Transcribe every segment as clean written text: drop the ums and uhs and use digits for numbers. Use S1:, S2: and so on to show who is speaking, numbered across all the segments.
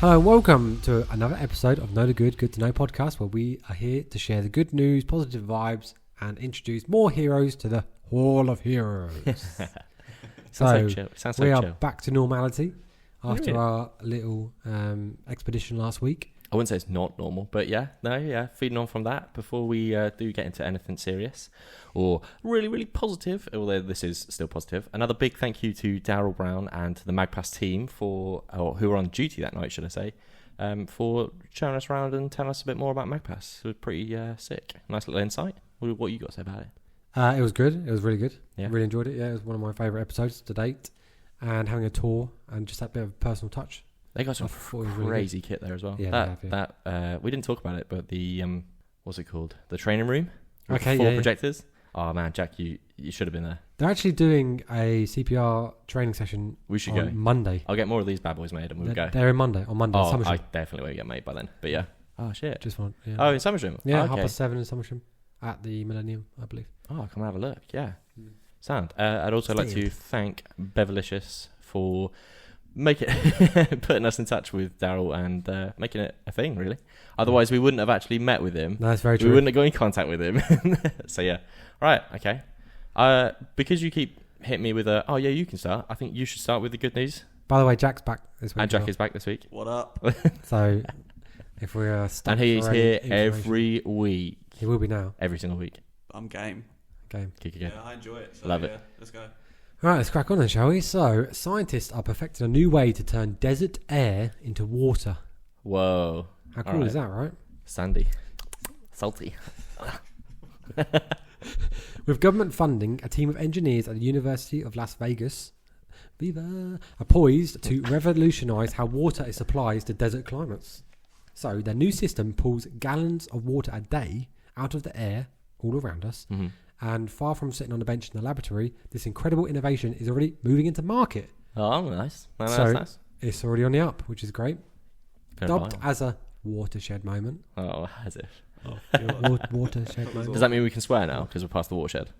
S1: Hello and welcome to another episode of Know the Good, Good to Know podcast, where we are here to share the good news, positive vibes, and introduce more heroes to the Hall of Heroes.
S2: Sounds so
S1: we are
S2: chill.
S1: back to normality after
S2: Really?
S1: our little expedition last week.
S2: I wouldn't say it's not normal, but feeding on from that before we do get into anything serious or really, really positive, although this is still positive. Another big thank you to Daryl Brown and to the Magpass team who were on duty that night, should I say, for showing us around and telling us a bit more about Magpass. It was pretty sick. Nice little insight. What you got to say about it?
S1: It was good. It was really good.
S2: Yeah.
S1: Really enjoyed it. Yeah, it was one of my favourite episodes to date. And having a tour and just that bit of personal touch.
S2: They got some crazy kit there as well. Yeah, we didn't talk about it, but the what's it called? The training room. With four projectors. Oh man, Jack, you should have been there.
S1: They're actually doing a CPR training session.
S2: We should
S1: on
S2: go
S1: Monday.
S2: I'll get more of these bad boys made, and we'll go.
S1: They're on Monday. On Monday.
S2: Oh,
S1: Summersham.
S2: I definitely won't get made by then. But yeah. Oh shit.
S1: Just one. Yeah.
S2: Oh, in Summersham.
S1: Yeah,
S2: okay.
S1: 7:30 in Summersham at the Millennium, I believe.
S2: Oh, come and have a look. Yeah. Sound. I'd also like to thank Beverlicious for putting us in touch with Daryl and making it a thing, really. Otherwise, we wouldn't have actually met with him.
S1: No, that's very true.
S2: We wouldn't have got in contact with him. So, yeah. Right, okay. Because you keep hitting me with you can start. I think you should start with the good news.
S1: By the way, Jack's back this week.
S2: And Jack is back this week.
S3: What up?
S1: So, if we're stuck
S2: and he's here every week.
S1: He will be now.
S2: Every single week.
S3: I'm game.
S1: Game.
S2: Kick again.
S3: Yeah, I enjoy it. So
S2: Love it.
S3: Let's go.
S1: Right, let's crack on then, shall we? So, scientists are perfecting a new way to turn desert air into water.
S2: Whoa.
S1: How cool is that, right?
S2: Sandy. Salty.
S1: With government funding, a team of engineers at the University of Las Vegas are poised to revolutionise how water is supplied to desert climates. So, their new system pulls gallons of water a day out of the air all around us.
S2: Mm-hmm.
S1: And far from sitting on a bench in the laboratory, this incredible innovation is already moving into market.
S2: Oh, nice. Nice.
S1: It's already on the up, which is great.
S2: Fair
S1: Dubbed
S2: fine.
S1: as a watershed moment.
S2: Oh, as if.
S1: Watershed moment.
S2: Does that mean we can swear now because we're past the watershed?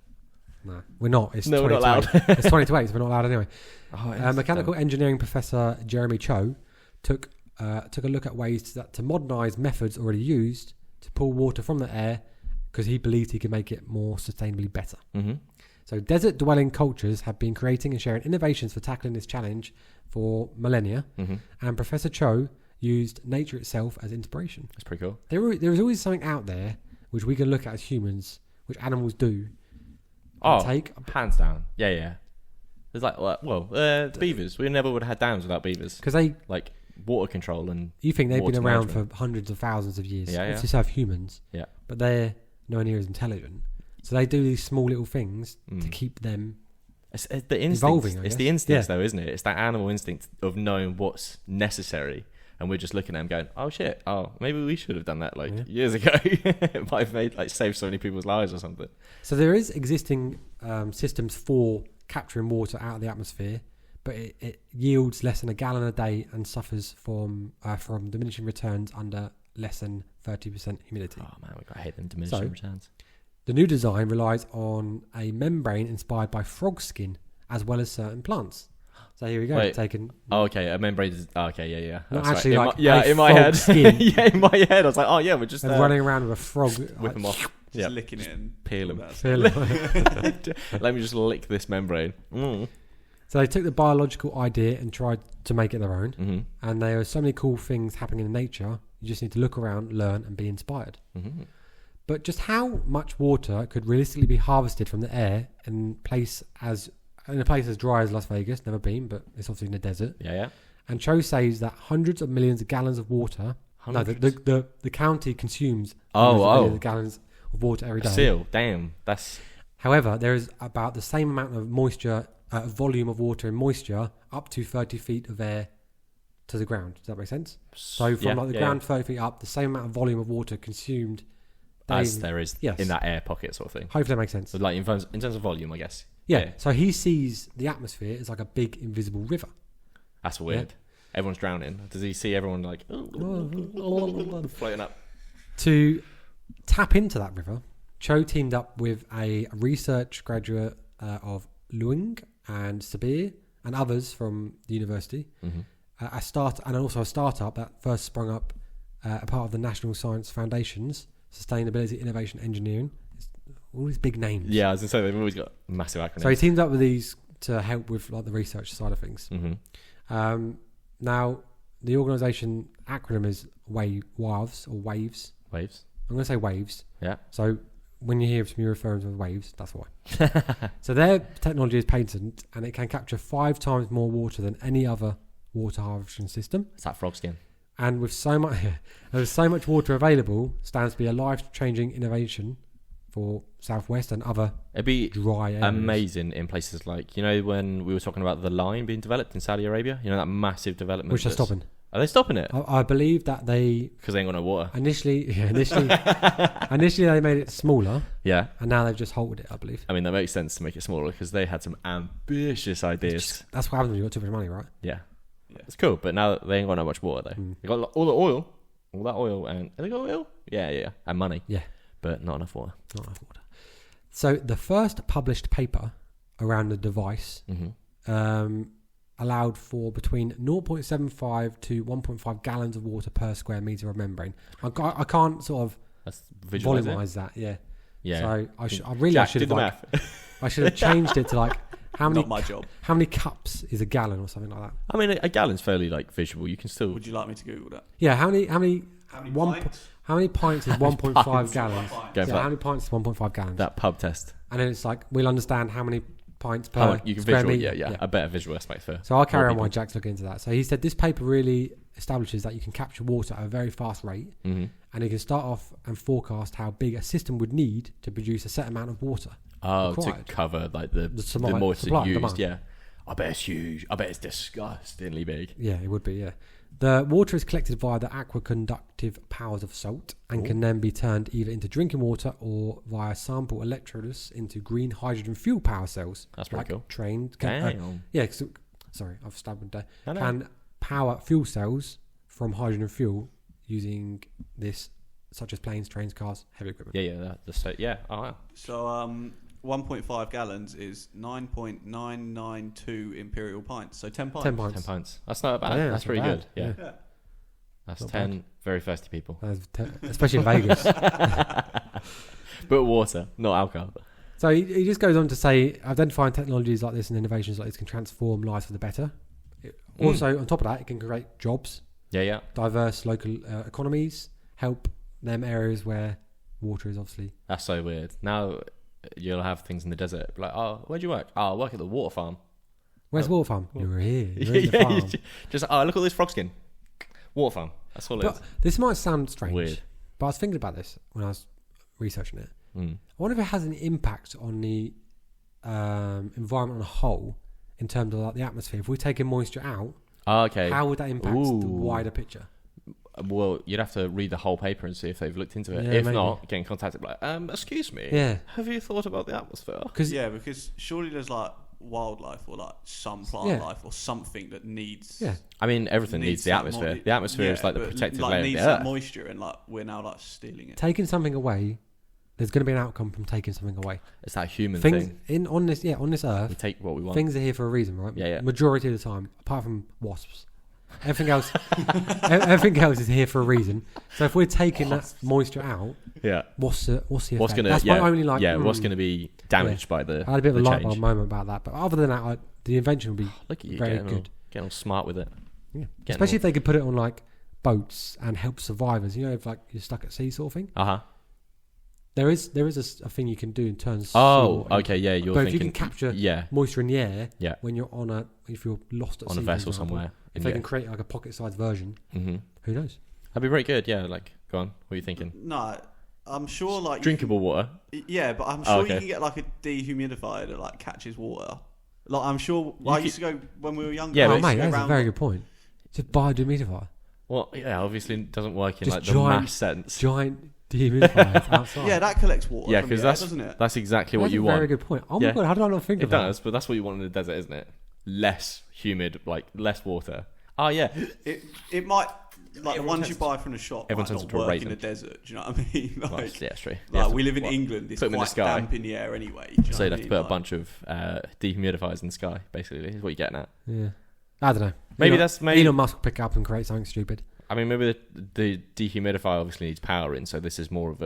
S1: No, we're not. It's
S2: No, we're not allowed.
S1: It's 2028, so we're not allowed anyway.
S2: Oh,
S1: Mechanical engineering professor Jeremy Cho took a look at ways to modernise methods already used to pull water from the air, because he believed he could make it more sustainably better.
S2: Mm-hmm.
S1: So desert-dwelling cultures have been creating and sharing innovations for tackling this challenge for millennia, and Professor Cho used nature itself as inspiration.
S2: That's pretty cool.
S1: There is always something out there which we can look at as humans, which animals do.
S2: Hands down. Yeah. There's beavers. We never would have had dams without beavers.
S1: Because they
S2: like water control and
S1: you think they've been around
S2: management
S1: for hundreds of thousands of years.
S2: Yeah,
S1: Obviously, so have humans.
S2: Yeah.
S1: But they're nowhere near as intelligent. So they do these small little things to keep them
S2: it's the instinct.
S1: evolving.
S2: It's the instincts, though, isn't it? It's that animal instinct of knowing what's necessary, and we're just looking at them going, "Oh shit! Oh, maybe we should have done that years ago. It might have saved so many people's lives or something."
S1: So there is existing systems for capturing water out of the atmosphere, but it yields less than a gallon a day and suffers from diminishing returns under less than 30% humidity.
S2: Oh man, I hate them diminishing returns.
S1: The new design relies on a membrane inspired by frog skin as well as certain plants. So here we go.
S2: A membrane. Yeah.
S1: Not
S2: That's
S1: actually
S2: right.
S1: in
S2: my head.
S1: Skin.
S2: Yeah, in my head, I was like, we're just
S1: running around with a frog.
S2: Whip them off.
S3: Just licking it and
S2: peel them.
S3: Let
S2: me just lick this membrane. Mm.
S1: So they took the biological idea and tried to make it their own. And there are so many cool things happening in nature. You just need to look around, learn, and be inspired. But just how much water could realistically be harvested from the air in a place as dry as Las Vegas? Never been, but it's obviously in the desert.
S2: Yeah.
S1: And Cho says that hundreds of millions of gallons of water.
S2: Hundreds?
S1: No, the county consumes millions of gallons of water every day.
S2: Still, damn, that's.
S1: However, there is about the same amount of moisture, volume of water and moisture, up to 30 feet of air to the ground. Does that make sense? So from the ground 30 feet up, the same amount of volume of water consumed
S2: as there is in that air pocket sort of thing.
S1: Hopefully that makes sense.
S2: So like in terms of volume, I guess.
S1: Yeah. So he sees the atmosphere as like a big invisible river.
S2: That's weird. Yeah. Everyone's drowning. Does he see everyone like floating up?
S1: To tap into that river, Cho teamed up with a research graduate of Luing and Sabir and others from the university a startup that first sprung up a part of the National Science Foundation's Sustainability Innovation Engineering. It's all these big names.
S2: Yeah, I was going to say they've always got massive acronyms.
S1: So he teamed up with these to help with like the research side of things.
S2: Mm-hmm.
S1: Now the organisation acronym is WAVES or Waves.
S2: Waves.
S1: I'm going to say Waves.
S2: Yeah.
S1: So when you hear me referring to Waves, that's why. So their technology is patented and it can capture 5 times more water than any other water harvesting system.
S2: It's that frog skin.
S1: And with so much water available, stands to be a life-changing innovation for Southwest and other
S2: It'd be
S1: dry areas.
S2: amazing in places like, you know, when we were talking about the line being developed in Saudi Arabia, you know, that massive development.
S1: Which they're stopping.
S2: Are they stopping it?
S1: I believe that they...
S2: Because they ain't got no water.
S1: Initially they made it smaller,
S2: Yeah.
S1: and now they've just halted it, I believe.
S2: I mean, that makes sense to make it smaller because they had some ambitious ideas.
S1: That's what happens when you've got too much money, right?
S2: Yeah. It's cool, but now they ain't got that much water, though. They got all that oil, and... Have they got oil? Yeah. And money.
S1: Yeah.
S2: But not enough water.
S1: Not enough water. So the first published paper around the device allowed for between 0.75 to 1.5 gallons of water per square metre of membrane. I can't sort of volumise that, yeah.
S2: Yeah.
S1: So I should have changed it to like how many
S3: Not my job.
S1: How many cups is a gallon or something like that?
S2: I mean, a gallon's fairly like visual. You can still...
S3: Would you like me to Google that?
S1: Yeah, how many
S3: pints?
S1: How many pints is 1.5 gallons?
S2: Go for
S1: How
S2: that.
S1: many pints is 1.5 gallons?
S2: That pub test.
S1: And then it's like we'll understand how many pints per
S2: You can
S1: square
S2: visual,
S1: metre.
S2: yeah. A better visual aspect for...
S1: So I'll carry
S2: more
S1: on while
S2: people.
S1: Jack's looking into that. So he said this paper really establishes that you can capture water at a very fast rate, and you can start off and forecast how big a system would need to produce a set amount of water.
S2: Oh,
S1: required.
S2: to cover like the
S1: supply
S2: moisture
S1: and
S2: used,
S1: demand.
S2: yeah. I bet it's huge. I bet it's disgustingly big.
S1: Yeah, it would be, yeah. The water is collected via the aquaconductive powers of salt and can then be turned either into drinking water or via sample electrolysis into green hydrogen fuel power cells.
S2: That's pretty cool.
S1: Trained.
S2: Damn.
S1: Sorry, I've stumbled there.
S2: No.
S1: Can power fuel cells from hydrogen fuel using this, such as planes, trains, cars, heavy equipment.
S2: Yeah. Oh, wow.
S3: So 1.5 gallons is 9.992 imperial pints. So 10 pints.
S1: 10 pints.
S2: 10 pints. That's not bad.
S1: Yeah,
S2: that's pretty
S1: not
S2: good.
S1: bad.
S2: Yeah. That's
S1: Not
S2: 10 very thirsty people.
S1: Especially in Vegas.
S2: But water, not alcohol.
S1: So he just goes on to say, identifying technologies like this and innovations like this can transform lives for the better. Also, on top of that, it can create jobs,
S2: Yeah.
S1: diverse local economies, help them areas where water is obviously...
S2: That's so weird. Now you'll have things in the desert. Like, oh, where'd you work? Oh, I work at the water farm.
S1: Where's the water farm? You're here. You're in the farm.
S2: Just, oh, look at this frog skin. Water farm. That's all it is.
S1: But this might sound strange.
S2: Weird.
S1: But I was thinking about this when I was researching it.
S2: Mm.
S1: I wonder if it has an impact on the environment on a whole in terms of like the atmosphere. If we're taking moisture out,
S2: Okay.
S1: how would that impact the
S2: Ooh.
S1: wider picture?
S2: Well, you'd have to read the whole paper and see if they've looked into it.
S1: Yeah,
S2: If
S1: maybe.
S2: not, get in contact and be like, excuse me.
S1: Yeah.
S2: Have you thought about the atmosphere?
S1: Because
S3: Because surely there's like wildlife or like some plant life or something that needs...
S1: Yeah.
S2: I mean, everything needs the
S3: that
S2: atmosphere.
S3: mo-
S2: The atmosphere is like the
S3: but,
S2: protective
S3: like,
S2: layer of
S3: needs
S2: the
S3: that
S2: earth.
S3: moisture, and like we're now like stealing it.
S1: taking something away, there's going to be an outcome from taking something away.
S2: It's that human
S1: Things
S2: thing.
S1: on this
S2: We
S1: earth,
S2: take what we want.
S1: things are here for a reason, right?
S2: Yeah.
S1: Majority of the time, apart from wasps. Everything else, everything else is here for a reason. So if we're taking that moisture out,
S2: Yeah.
S1: what's the effect?
S2: What's gonna?
S1: That's
S2: yeah.
S1: my only like.
S2: What's going to be damaged by the?
S1: I had a bit of a
S2: the
S1: light
S2: change.
S1: bulb moment about that, but other than that, the invention would be
S2: Look at you
S1: very
S2: getting
S1: good.
S2: getting all smart with it.
S1: Yeah.
S2: Getting
S1: Especially
S2: all-
S1: if they could put it on like boats and help survivors. You know, if like you're stuck at sea sort of thing. There is a thing you can do in terms.
S2: Oh,
S1: of
S2: okay, yeah. You're
S1: but
S2: thinking.
S1: if you can capture moisture in the air, when you're if you're lost at
S2: on
S1: sea,
S2: a
S1: for
S2: vessel
S1: example,
S2: somewhere.
S1: if they can create like a pocket-sized version, who knows?
S2: That'd be very good. Yeah, like go on. What are you thinking?
S3: No, I'm sure like
S2: Drinkable water.
S3: Yeah, but I'm sure
S2: okay.
S3: you can get like a dehumidifier that like catches water. Like I'm sure. I used to go when we were younger.
S2: Yeah,
S3: I
S2: but-
S3: used to
S1: mate,
S3: go
S1: that's a
S3: round-
S1: very good point. Just buy a dehumidifier.
S2: Well, yeah, obviously it doesn't work in
S1: Just
S2: like the
S1: giant-
S2: mass sense.
S1: Giant dehumidifier outside.
S3: Yeah, that collects water.
S2: Yeah,
S3: from
S2: because
S3: the air,
S2: that's
S3: doesn't it?
S2: that's exactly
S1: That's
S2: what you
S1: a
S2: want.
S1: very good point. Oh my
S2: Yeah.
S1: god, how did I not think
S2: It
S1: of that?
S2: does, but that's what you want in the desert, isn't it? Less humid, like less water. Oh yeah,
S3: It might like the
S2: Everyone
S3: ones you
S2: tends-
S3: buy from the shop
S2: everyone
S3: might
S2: tends
S3: not
S2: to
S3: work
S2: rate
S3: in the
S2: them.
S3: desert. Do you know what I mean?
S2: well,
S3: Like,
S2: yeah, it's true.
S3: like we live in England. It's
S2: put them in the
S3: quite
S2: sky.
S3: damp in the air anyway. Do you know
S2: So
S3: what
S2: you'd
S3: I
S2: have to
S3: mean?
S2: put a
S3: Like,
S2: bunch of dehumidifiers in the sky, basically, is what you're getting at.
S1: Yeah. I don't know.
S2: Maybe
S1: Elon Musk will pick it up and create something stupid.
S2: I mean, maybe the dehumidifier obviously needs power in, so this is more of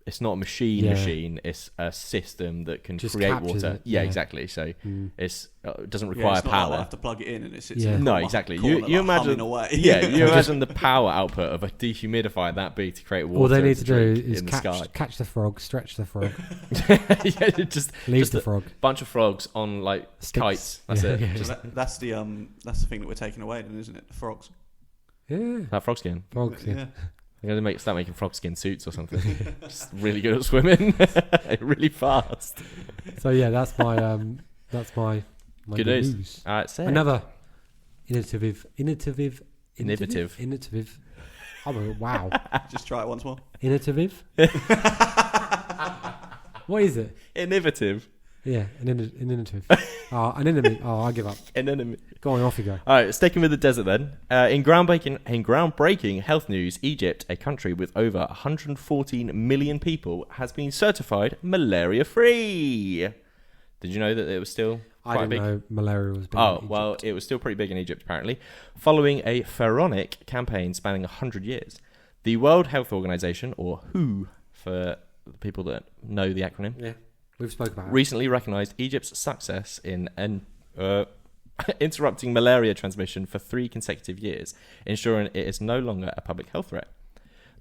S2: it's not a machine. It's a system that can
S1: Just
S2: create
S1: captures
S2: water.
S1: it,
S2: Yeah,
S1: yeah.
S2: exactly. So it doesn't
S3: Yeah,
S2: require
S3: it's not
S2: power.
S3: like I have to plug it in and it sits
S1: Yeah.
S3: in the
S2: No,
S3: corner-
S2: exactly.
S3: corner,
S2: You
S3: like,
S2: imagine
S3: humming away.
S2: Yeah, you imagine the power output of a dehumidifier that big to create water.
S1: All they need to do
S2: drink
S1: is
S2: in the sky.
S1: catch the frog, stretch the frog,
S2: Yeah, just
S1: leave the frog.
S2: bunch of frogs on like
S1: Sticks.
S2: kites. That's
S1: Yeah,
S2: it.
S1: yeah.
S2: Just
S3: That's the thing that we're taking away, then, isn't it? The frogs.
S1: Yeah,
S2: that frog skin.
S1: frogs. Yeah.
S2: They're going to start making frog skin suits or something. Just really good at swimming. Really fast.
S1: So yeah, that's my
S2: Good news. All right, say it.
S1: Another innovative. Oh wow,
S3: Just try it once more.
S1: innovative. What is it?
S2: Innovative.
S1: Yeah, an innovative. An enemy. Oh, I give up.
S2: Enemy.
S1: Go on, off you go.
S2: All right, sticking with the desert then. In groundbreaking health news, Egypt, a country with over 114 million people, has been certified malaria-free. Did you know that it was still
S1: I
S2: quite
S1: didn't
S2: big?
S1: know malaria was big.
S2: Oh,
S1: in Egypt.
S2: well, it was still pretty big in Egypt, apparently, following a pharaonic campaign spanning 100 years. The World Health Organization, or WHO, for people that know the acronym,
S1: Yeah, we've spoken about it.
S2: recently recognized Egypt's success in interrupting malaria transmission for 3 consecutive years, ensuring it is no longer a public health threat.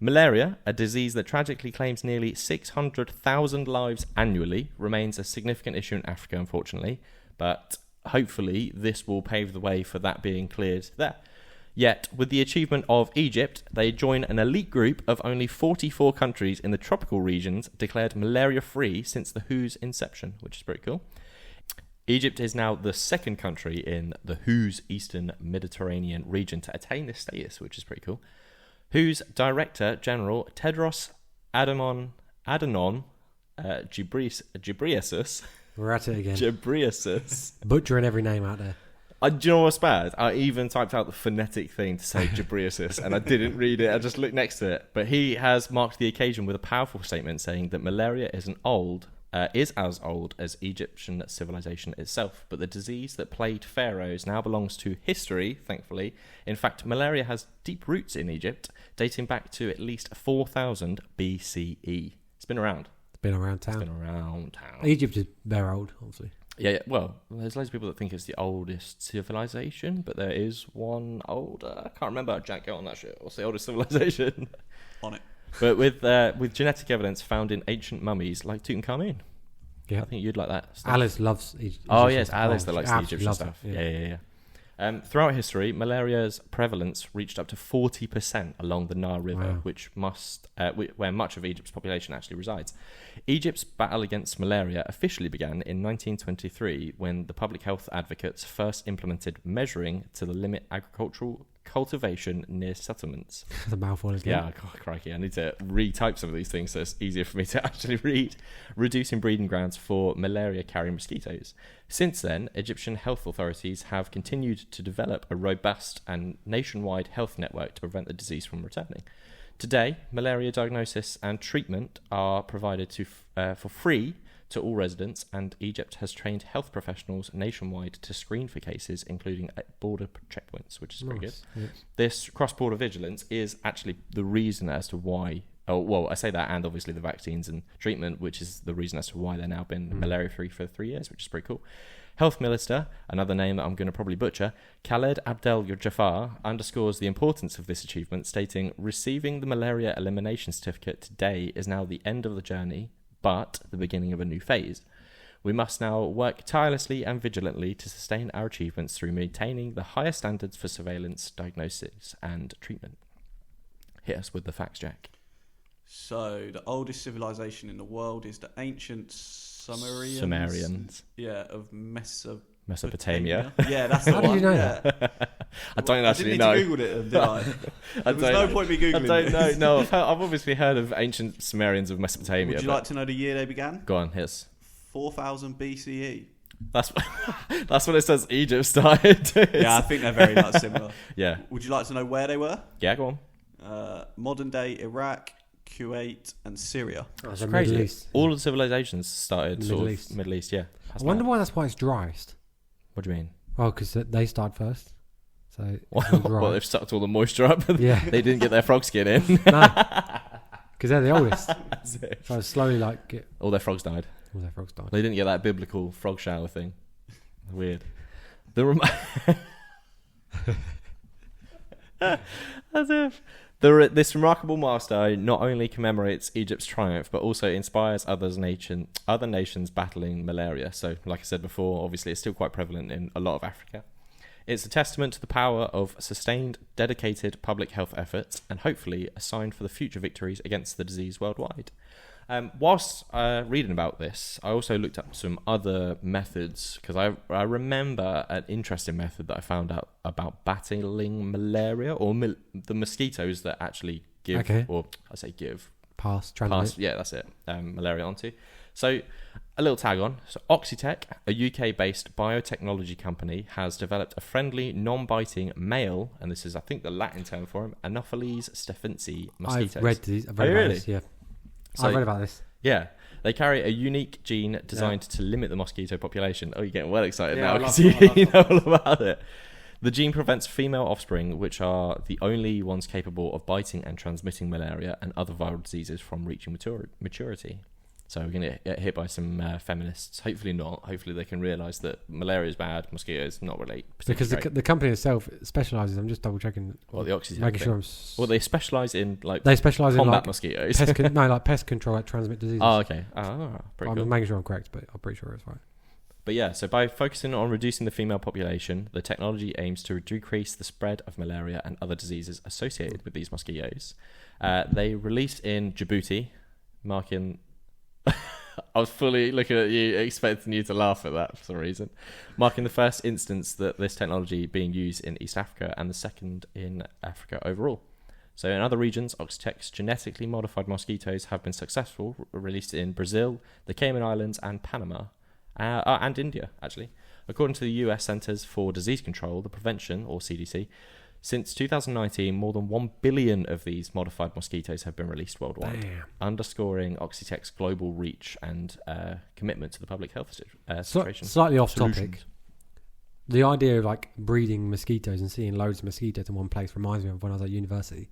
S2: Malaria, a disease that tragically claims nearly 600,000 lives annually, remains a significant issue in Africa, unfortunately, but hopefully this will pave the way for that being cleared there. Yet, with the achievement of Egypt, they join an elite group of only 44 countries in the tropical regions declared malaria-free since the WHO's inception, which is pretty cool. Egypt is now the second country in the WHO's Eastern Mediterranean region to attain this status, which is pretty cool. WHO's Director General Tedros Adhanom Ghebreyesus.
S1: We're at it again.
S2: Ghebreyesus.
S1: Butchering every name out there.
S2: Do you know what's bad? I even typed out the phonetic thing to say Ghebreyesus, and I didn't read it. I just looked next to it. But he has marked the occasion with a powerful statement saying that malaria is as old as Egyptian civilization itself, but the disease that plagued pharaohs now belongs to history, thankfully. In fact, malaria has deep roots in Egypt, dating back to at least 4000 BCE. It's been around.
S1: It's been around town.
S2: It's been around town.
S1: Egypt is very old, obviously.
S2: Yeah, well, there's loads of people that think it's the oldest civilization, but there is one older. I can't remember. Jack, go on that shit. What's the oldest civilization?
S3: On it.
S2: But with genetic evidence found in ancient mummies like Tutankhamun.
S1: Yeah.
S2: I think you'd like that stuff.
S1: Alice loves Egypt.
S2: Oh, yes, Alice that likes the
S1: Absolutely
S2: Egyptian
S1: loves
S2: stuff.
S1: it,
S2: Yeah. Throughout history, malaria's prevalence reached up to 40% along the Nile River,
S1: Wow.
S2: where much of Egypt's population actually resides. Egypt's battle against malaria officially began in 1923 when the public health advocates first implemented measuring to limit agricultural cultivation near settlements.
S1: The mouthful again.
S2: Yeah, crikey, I need to retype some of these things so it's easier for me to actually read. Reducing breeding grounds for malaria-carrying mosquitoes. Since then, Egyptian health authorities have continued to develop a robust and nationwide health network to prevent the disease from returning. Today, malaria diagnosis and treatment are provided for free to all residents, and Egypt has trained health professionals nationwide to screen for cases, including at border checkpoints, which is very good.
S1: Yeah.
S2: This cross-border vigilance is actually the reason as to why... Oh, well, I say that, and obviously the vaccines and treatment, which is the reason as to why they're now been malaria-free for 3 years, which is pretty cool. Health Minister, another name that I'm going to probably butcher, Khaled Abdel Jafar, underscores the importance of this achievement, stating, "Receiving the malaria elimination certificate today is now the end of the journey, but the beginning of a new phase. We must now work tirelessly and vigilantly to sustain our achievements through maintaining the highest standards for surveillance, diagnosis, and treatment." Hit us with the facts, Jack.
S3: So, the oldest civilization in the world is the ancient Sumerians.
S2: Sumerians.
S3: Yeah, of
S2: Mesopotamia.
S3: Yeah, that's the
S1: How
S3: one.
S1: did you know
S3: yeah.
S1: that?
S2: I don't actually know.
S3: I didn't need to Google it, did I? There was no point me Googling
S2: I don't know.
S3: this.
S2: No, I've obviously heard of ancient Sumerians of Mesopotamia.
S3: Would you like to know the year they began?
S2: Go on, hit us.
S3: 4000 BCE.
S2: That's what it says Egypt started.
S3: Yeah, I think they're very much similar.
S2: Yeah.
S3: Would you like to know where they were?
S2: Yeah, go on.
S3: Modern day Iraq, Kuwait, and Syria.
S1: Oh,
S2: It's
S1: so
S2: crazy.
S1: Middle East.
S2: All of the civilizations started
S1: Middle
S2: sort of
S1: East.
S2: Middle East, yeah.
S1: I wonder why that's why it's driest.
S2: What do you mean?
S1: Well, because they start first. So
S2: Well, they've sucked all the moisture up.
S1: Yeah.
S2: They didn't get their frog skin in.
S1: No. Because they're the oldest.
S2: That's it.
S1: So slowly, like, get
S2: All their frogs died.
S1: all their frogs died.
S2: They didn't get that biblical frog shower thing. Weird. As if. This remarkable milestone not only commemorates Egypt's triumph, but also inspires other nations battling malaria. So, like I said before, obviously it's still quite prevalent in a lot of Africa. It's a testament to the power of sustained, dedicated public health efforts, and hopefully a sign for the future victories against the disease worldwide. Whilst reading about this, I also looked up some other methods, because I remember an interesting method that I found out about battling malaria, or the mosquitoes that actually give, or I say give,
S1: transmit.
S2: Yeah, that's it, malaria onto. So, a little tag on. So, Oxitec, a UK-based biotechnology company, has developed a friendly, non-biting male, and this is, I think, the Latin term for him, Anopheles stephensi mosquitoes.
S1: I've read these.
S2: Oh, really?
S1: Yeah.
S2: So,
S1: I've read about this.
S2: Yeah. They carry a unique gene designed to limit the mosquito population. Oh, you're getting well excited
S3: Yeah,
S2: now because you know all about it. The gene prevents female offspring, which are the only ones capable of biting and transmitting malaria and other viral diseases, from reaching maturity. So we're going to get hit by some feminists. Hopefully not. Hopefully they can realise that malaria is bad, mosquitoes not relate.
S1: Because the company itself specialises. I'm just double checking.
S2: Well, the Oxytec
S1: making sure
S2: well, they specialise in
S1: they specialise in
S2: combat
S1: like
S2: mosquitoes.
S1: like pest control that transmit diseases.
S2: Oh, okay. Pretty
S1: I'm
S2: cool.
S1: making sure I'm correct, but I'm pretty sure it's right.
S2: But yeah, so by focusing on reducing the female population, the technology aims to decrease the spread of malaria and other diseases associated with these mosquitoes. They released in Djibouti, marking... I was fully looking at you, expecting you to laugh at that for some reason. Marking the first instance that this technology being used in East Africa, and the second in Africa overall. So in other regions, Oxitec's genetically modified mosquitoes have been successful, released in Brazil, the Cayman Islands, and Panama, and India, actually. According to the US Centers for Disease Control, the Prevention, or CDC, since 2019, more than 1 billion of these modified mosquitoes have been released worldwide, underscoring Oxitec's global reach and commitment to the public health situation.
S1: Slightly off topic. The idea of like breeding mosquitoes and seeing loads of mosquitoes in one place reminds me of when I was at university,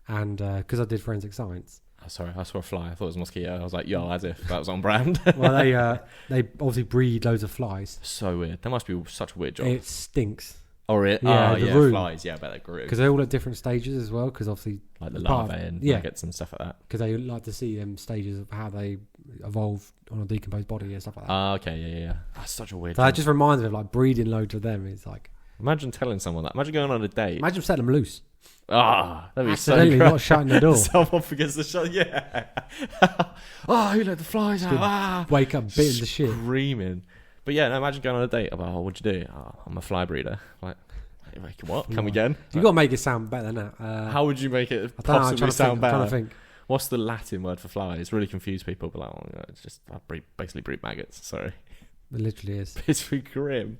S1: and because I did forensic science.
S2: Oh, sorry, I saw a fly. I thought it was a mosquito. I was like, yo, as if that was on brand.
S1: Well, they obviously breed loads of flies.
S2: So weird. That must be such a weird job.
S1: It stinks.
S2: Flies. Yeah, I bet they're grew.
S1: Because they're all at different stages as well. Because obviously,
S2: like the larvae and maggots and stuff like that.
S1: Because they like to see them stages of how they evolve on a decomposed body and stuff like that.
S2: Okay, yeah. That's such a weird.
S1: So that just reminds me of like breeding loads of them. It's like,
S2: imagine telling someone that. Imagine going on a date.
S1: Imagine setting them loose.
S2: That'd be
S1: accidentally
S2: so
S1: not shutting the door.
S2: Someone forgets to shut. Yeah. Who let the flies out?
S1: Wake up, bitten the shit,
S2: screaming. But yeah, no, imagine going on a date. I'm like, what'd you do? I'm a fly breeder. Like, what? Come again?
S1: You got to make it sound better than that.
S2: How would you make it possibly sound better?
S1: I'm trying to think.
S2: What's the Latin word for fly? It's really confused people. But like, it's just basically breed maggots. Sorry.
S1: It literally is.
S2: It's pretty grim.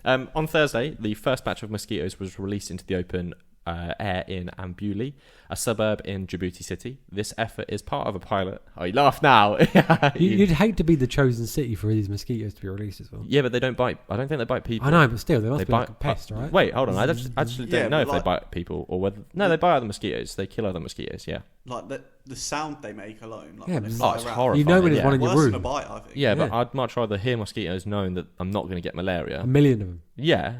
S2: On Thursday, the first batch of mosquitoes was released into the open air in Ambuli, a suburb in Djibouti City. This effort is part of a pilot. Oh, you laugh now.
S1: You'd hate to be the chosen city for these mosquitoes to be released as well.
S2: Yeah, but they don't bite. I don't think they bite people.
S1: I know, but still, they must be like a pest, right?
S2: Wait, hold on. I actually don't know if they bite people or whether... No, they bite other mosquitoes. They kill other mosquitoes, yeah.
S3: Like the sound they make alone. Like
S1: it's
S2: horrifying.
S1: You know when there's one in your room.
S3: Than a bite, I think.
S2: Yeah, but I'd much rather hear mosquitoes knowing that I'm not going to get malaria.
S1: 1 million of them.
S2: Yeah.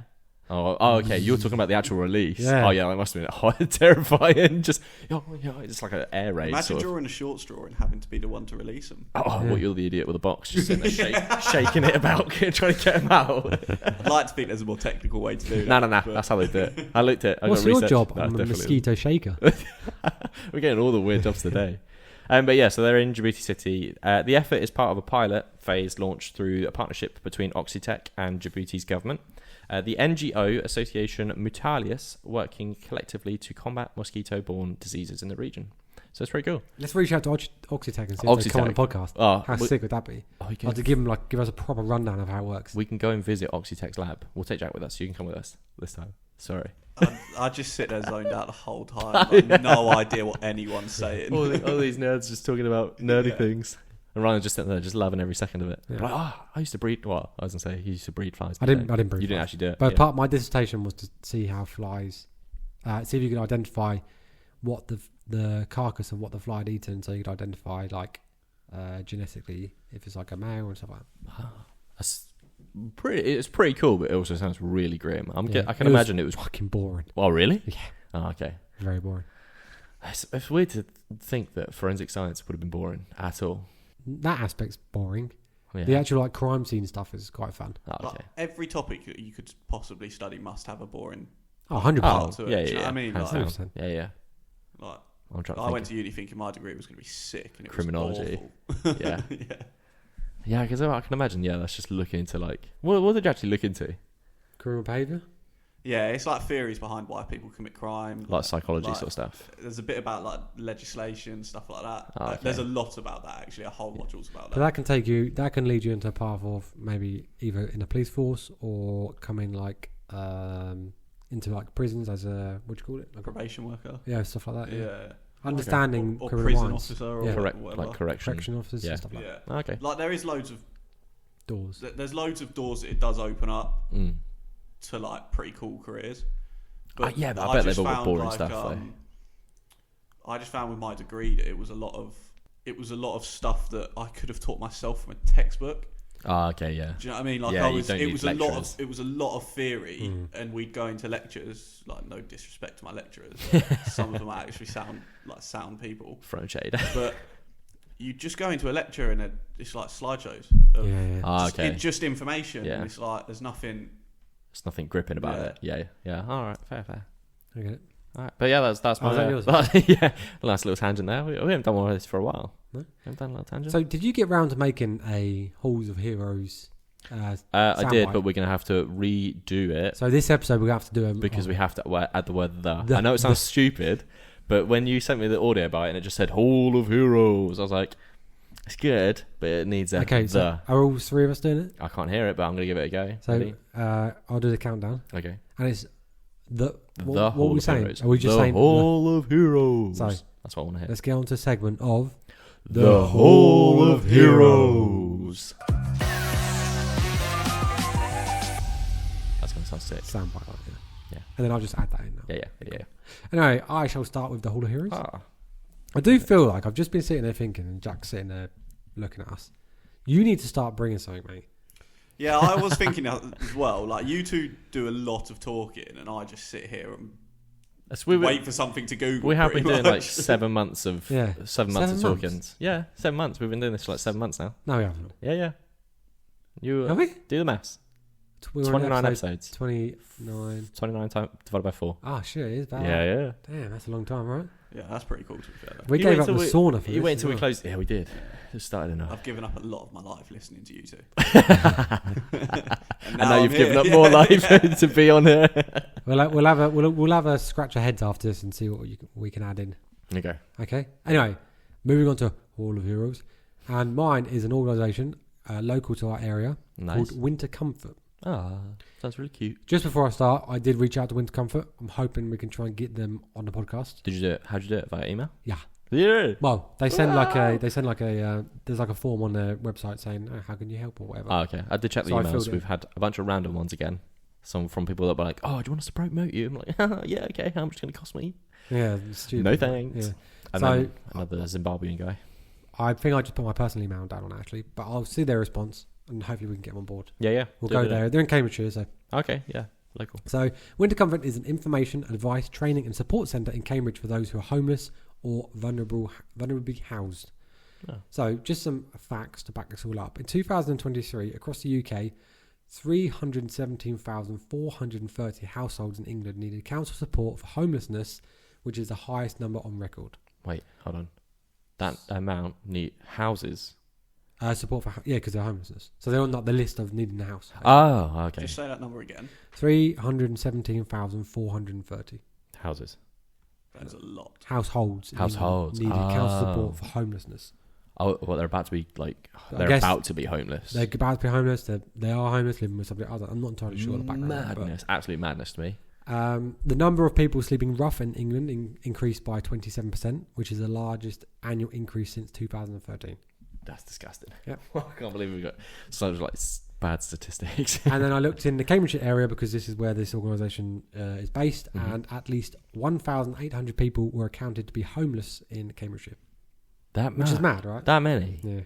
S2: Oh, okay. You're talking about the actual release.
S1: Yeah.
S2: Oh, yeah. That must have been terrifying. Just like an air raid.
S3: Imagine drawing a short straw and having to be the one to release them.
S2: What? You're the idiot with a box, just sitting there shaking it about, trying to get them out.
S3: I'd like to think there's a more technical way to do
S2: that.
S3: No.
S2: That's how they do it. I looked at it.
S1: What's your job? I'm a mosquito shaker.
S2: We're getting all the weird jobs today. But yeah, so they're in Djibouti City. The effort is part of a pilot phase launched through a partnership between Oxitec and Djibouti's government. The NGO Association Mutalius working collectively to combat mosquito-borne diseases in the region. So it's pretty cool.
S1: Let's reach out to Oxitec and see if they come on the podcast. How sick would that be? To give us a proper rundown of how it works.
S2: We can go and visit Oxitec's lab. We'll take Jack with us. You can come with us this time. Sorry.
S3: I just sit there zoned out the whole time. Like, no idea what anyone's saying.
S2: all these nerds just talking about nerdy things. And Ryan's just sitting there, just loving every second of it.
S1: Yeah.
S2: Like, I used to breed. Well, I was gonna say he used to breed flies.
S1: I didn't breed
S2: You didn't
S1: flies.
S2: actually do it.
S1: But
S2: yeah.
S1: part of my dissertation was to see how flies, see if you could identify what the carcass of what the fly had eaten, so you could identify like genetically if it's like a male and stuff like that.
S2: That's it's pretty cool, but it also sounds really grim.
S1: Yeah.
S2: I can imagine it was.
S1: Fucking boring.
S2: Oh, really?
S1: Yeah.
S2: Oh, okay.
S1: Very boring.
S2: It's weird to think that forensic science would have been boring at all.
S1: That aspect's boring.
S2: Yeah.
S1: The actual like crime scene stuff is quite fun.
S2: Oh, okay.
S3: Like, every topic that you could possibly study must have a boring
S1: 100%.
S3: part to it.
S2: yeah,
S3: do
S2: yeah.
S3: you know what I mean,
S2: Hands
S3: like,
S2: down. Yeah.
S3: like
S2: I'm trying to
S3: I
S2: think
S3: went to uni thinking my degree was going to be sick, and it
S2: Criminology.
S3: was awful.
S2: Yeah.
S3: Yeah.
S2: Yeah, because I can imagine. Yeah, that's just looking into like what did you actually look into?
S1: Criminal behaviour.
S3: Yeah, it's like theories behind why people commit crime,
S2: Like psychology
S3: like,
S2: sort of stuff.
S3: There's a bit about like legislation, stuff like that.
S2: Oh, okay.
S3: There's a lot about that actually. A whole module's about
S1: But
S3: that.
S1: that can lead you into a path of maybe either in the police force or coming like into like prisons as a what do you call it? Like
S3: Probation worker.
S1: yeah, stuff like that. Yeah.
S3: Yeah.
S1: Understanding
S3: Or
S1: criminal
S3: prison
S1: minds.
S3: officer or
S1: Yeah.
S3: whatever.
S2: Like correction.
S1: Correction officers
S2: Yeah.
S1: and stuff like
S3: Yeah.
S2: Oh, okay.
S3: Like there is loads of
S1: doors.
S3: there's loads of doors that it does open up
S2: Mm.
S3: to like pretty cool careers.
S2: Yeah, but I bet
S3: just
S2: they've all got
S3: found,
S2: boring
S3: like,
S2: stuff though.
S3: I just found with my degree that it was a lot of stuff that I could have taught myself from a textbook.
S2: Oh, okay, yeah.
S3: Do you know what I mean? Like
S2: Yeah,
S3: I
S2: you
S3: was,
S2: don't
S3: it
S2: need
S3: was
S2: lecturers.
S3: a lot of theory,
S1: Mm.
S3: and we'd go into lectures. Like no disrespect to my lecturers, some of them actually sound people.
S2: Throw shade.
S3: But you just go into a lecture and it's like slideshows. Of
S1: Yeah.
S2: Ah, okay.
S3: just information.
S2: Yeah.
S3: And it's like there's nothing.
S2: There's nothing gripping about
S3: Yeah.
S2: it. Yeah. All right, fair.
S1: I get it.
S2: All right, but yeah, that's my
S1: is that yours?
S2: yeah. Last little tangent there. We haven't done one of this for a while.
S1: No?
S2: We haven't done a little tangent.
S1: So did you get round to making a Halls of Heroes?
S2: I
S1: soundbite?
S2: did, but we're gonna have to redo it
S1: So this episode we're gonna have to do
S2: because we have to add the word the.
S1: The-
S2: I know it sounds stupid, but when you sent me the audio about it and it just said Hall of Heroes, I was like, it's good, but it needs a
S1: okay.
S2: the.
S1: So are all three of us doing it?
S2: I can't hear it, but I'm gonna give it a go.
S1: So
S2: Ready?
S1: I'll do the countdown,
S2: Okay.
S1: and it's
S2: The
S1: what are
S2: Hall
S1: we
S2: of
S1: saying?
S2: Heroes.
S1: Are we just
S2: the
S1: saying?
S2: Hall of Heroes?
S1: So
S2: that's what I want to hear.
S1: let's get on to a segment of
S2: The Hall of Heroes. That's going to sound sick.
S1: soundbite. Like,
S2: Yeah.
S1: And then I'll just add that in now.
S2: Yeah.
S1: Anyway, I shall start with the Hall of Heroes.
S2: Ah.
S1: I do feel like I've just been sitting there thinking, and Jack's sitting there looking at us. You need to start bringing something, mate.
S3: Yeah, I was thinking as well. Like you two do a lot of talking, and I just sit here and wait for something to Google.
S2: We have been
S3: pretty
S2: doing like
S3: much.
S2: 7 months of
S1: Yeah.
S2: 7 months of
S1: 7
S2: talking.
S1: months?
S2: Yeah, 7 months. We've been doing this for like 7 months now.
S1: No, we haven't.
S2: Yeah. You
S1: Have we?
S2: do the maths.
S1: We were on
S2: 29
S1: episode
S2: episodes.
S1: 29.
S2: 29 divided by 4.
S1: Ah, shit, it is bad.
S2: Yeah.
S1: Damn, that's a long time, right?
S3: Yeah, that's pretty cool to be fair.
S1: We
S2: You
S1: gave
S2: wait
S1: up the
S2: till we-
S1: sauna for
S2: You
S1: this
S2: wait
S1: as
S2: until we
S1: well.
S2: closed. Yeah, we did. It started enough.
S3: I've given up a lot of my life listening to you two.
S2: And now you've
S3: I'm
S2: given
S3: here.
S2: up more life to be on here.
S1: We'll have a scratch our heads after this and see what we can add in.
S2: Okay.
S1: Okay. Anyway, moving on to Hall of Heroes, and mine is an organisation local to our area
S2: Nice.
S1: called Winter Comfort.
S2: Ah, sounds really cute.
S1: Just before I start, I did reach out to Winter Comfort. I'm hoping we can try and get them on the podcast.
S2: Did you do it? How'd you do it? Via email?
S1: Yeah.
S2: Yeah.
S1: Well, there's like a form on their website saying how can you help or whatever.
S2: Oh, okay. I did check the
S1: So I filled
S2: emails.
S1: it.
S2: We've had a bunch of random ones again. Some from people that were like, "Oh, do you want us to promote you?" I'm like, "Yeah, okay. How much is it going to cost me?"
S1: Yeah, it's stupid.
S2: No thanks.
S1: Yeah.
S2: And
S1: So-
S2: then another Zimbabwean guy.
S1: I think I just put my personal email down on it, actually, but I'll see their response and hopefully we can get them on board.
S2: Yeah.
S1: We'll
S2: Do
S1: go
S2: it.
S1: there. They're in Cambridgeshire, so.
S2: Okay, yeah, local.
S1: So, Winter Comfort is an information, advice, training, and support centre in Cambridge for those who are homeless or vulnerably housed.
S2: Oh.
S1: So, just some facts to back this all up. In 2023, across the UK, 317,430 households in England needed council support for homelessness, which is the highest number on record.
S2: Wait, hold on. That amount need houses.
S1: Support for because they're homelessness, so they're on like the list of needing a house.
S2: Oh, okay.
S3: Just say that number again.
S1: 317,430
S2: Houses.
S3: That's a lot.
S1: households
S2: Households.
S1: needed council
S2: Oh.
S1: support for homelessness.
S2: Oh, well, they're about to be like
S1: I guess
S2: about to be homeless.
S1: They're about to be homeless. They are homeless, living with somebody. I'm not entirely sure the background.
S2: Madness, absolute madness to me.
S1: The number of people sleeping rough in England increased by 27%, which is the largest annual increase since 2013.
S2: That's disgusting.
S1: Yep.
S2: I can't believe we've got such like bad statistics.
S1: And then I looked in the Cambridgeshire area because this is where this organisation is based, and at least 1,800 people were accounted to be homeless in Cambridgeshire. Which is mad, right?
S2: That many?
S1: Yeah.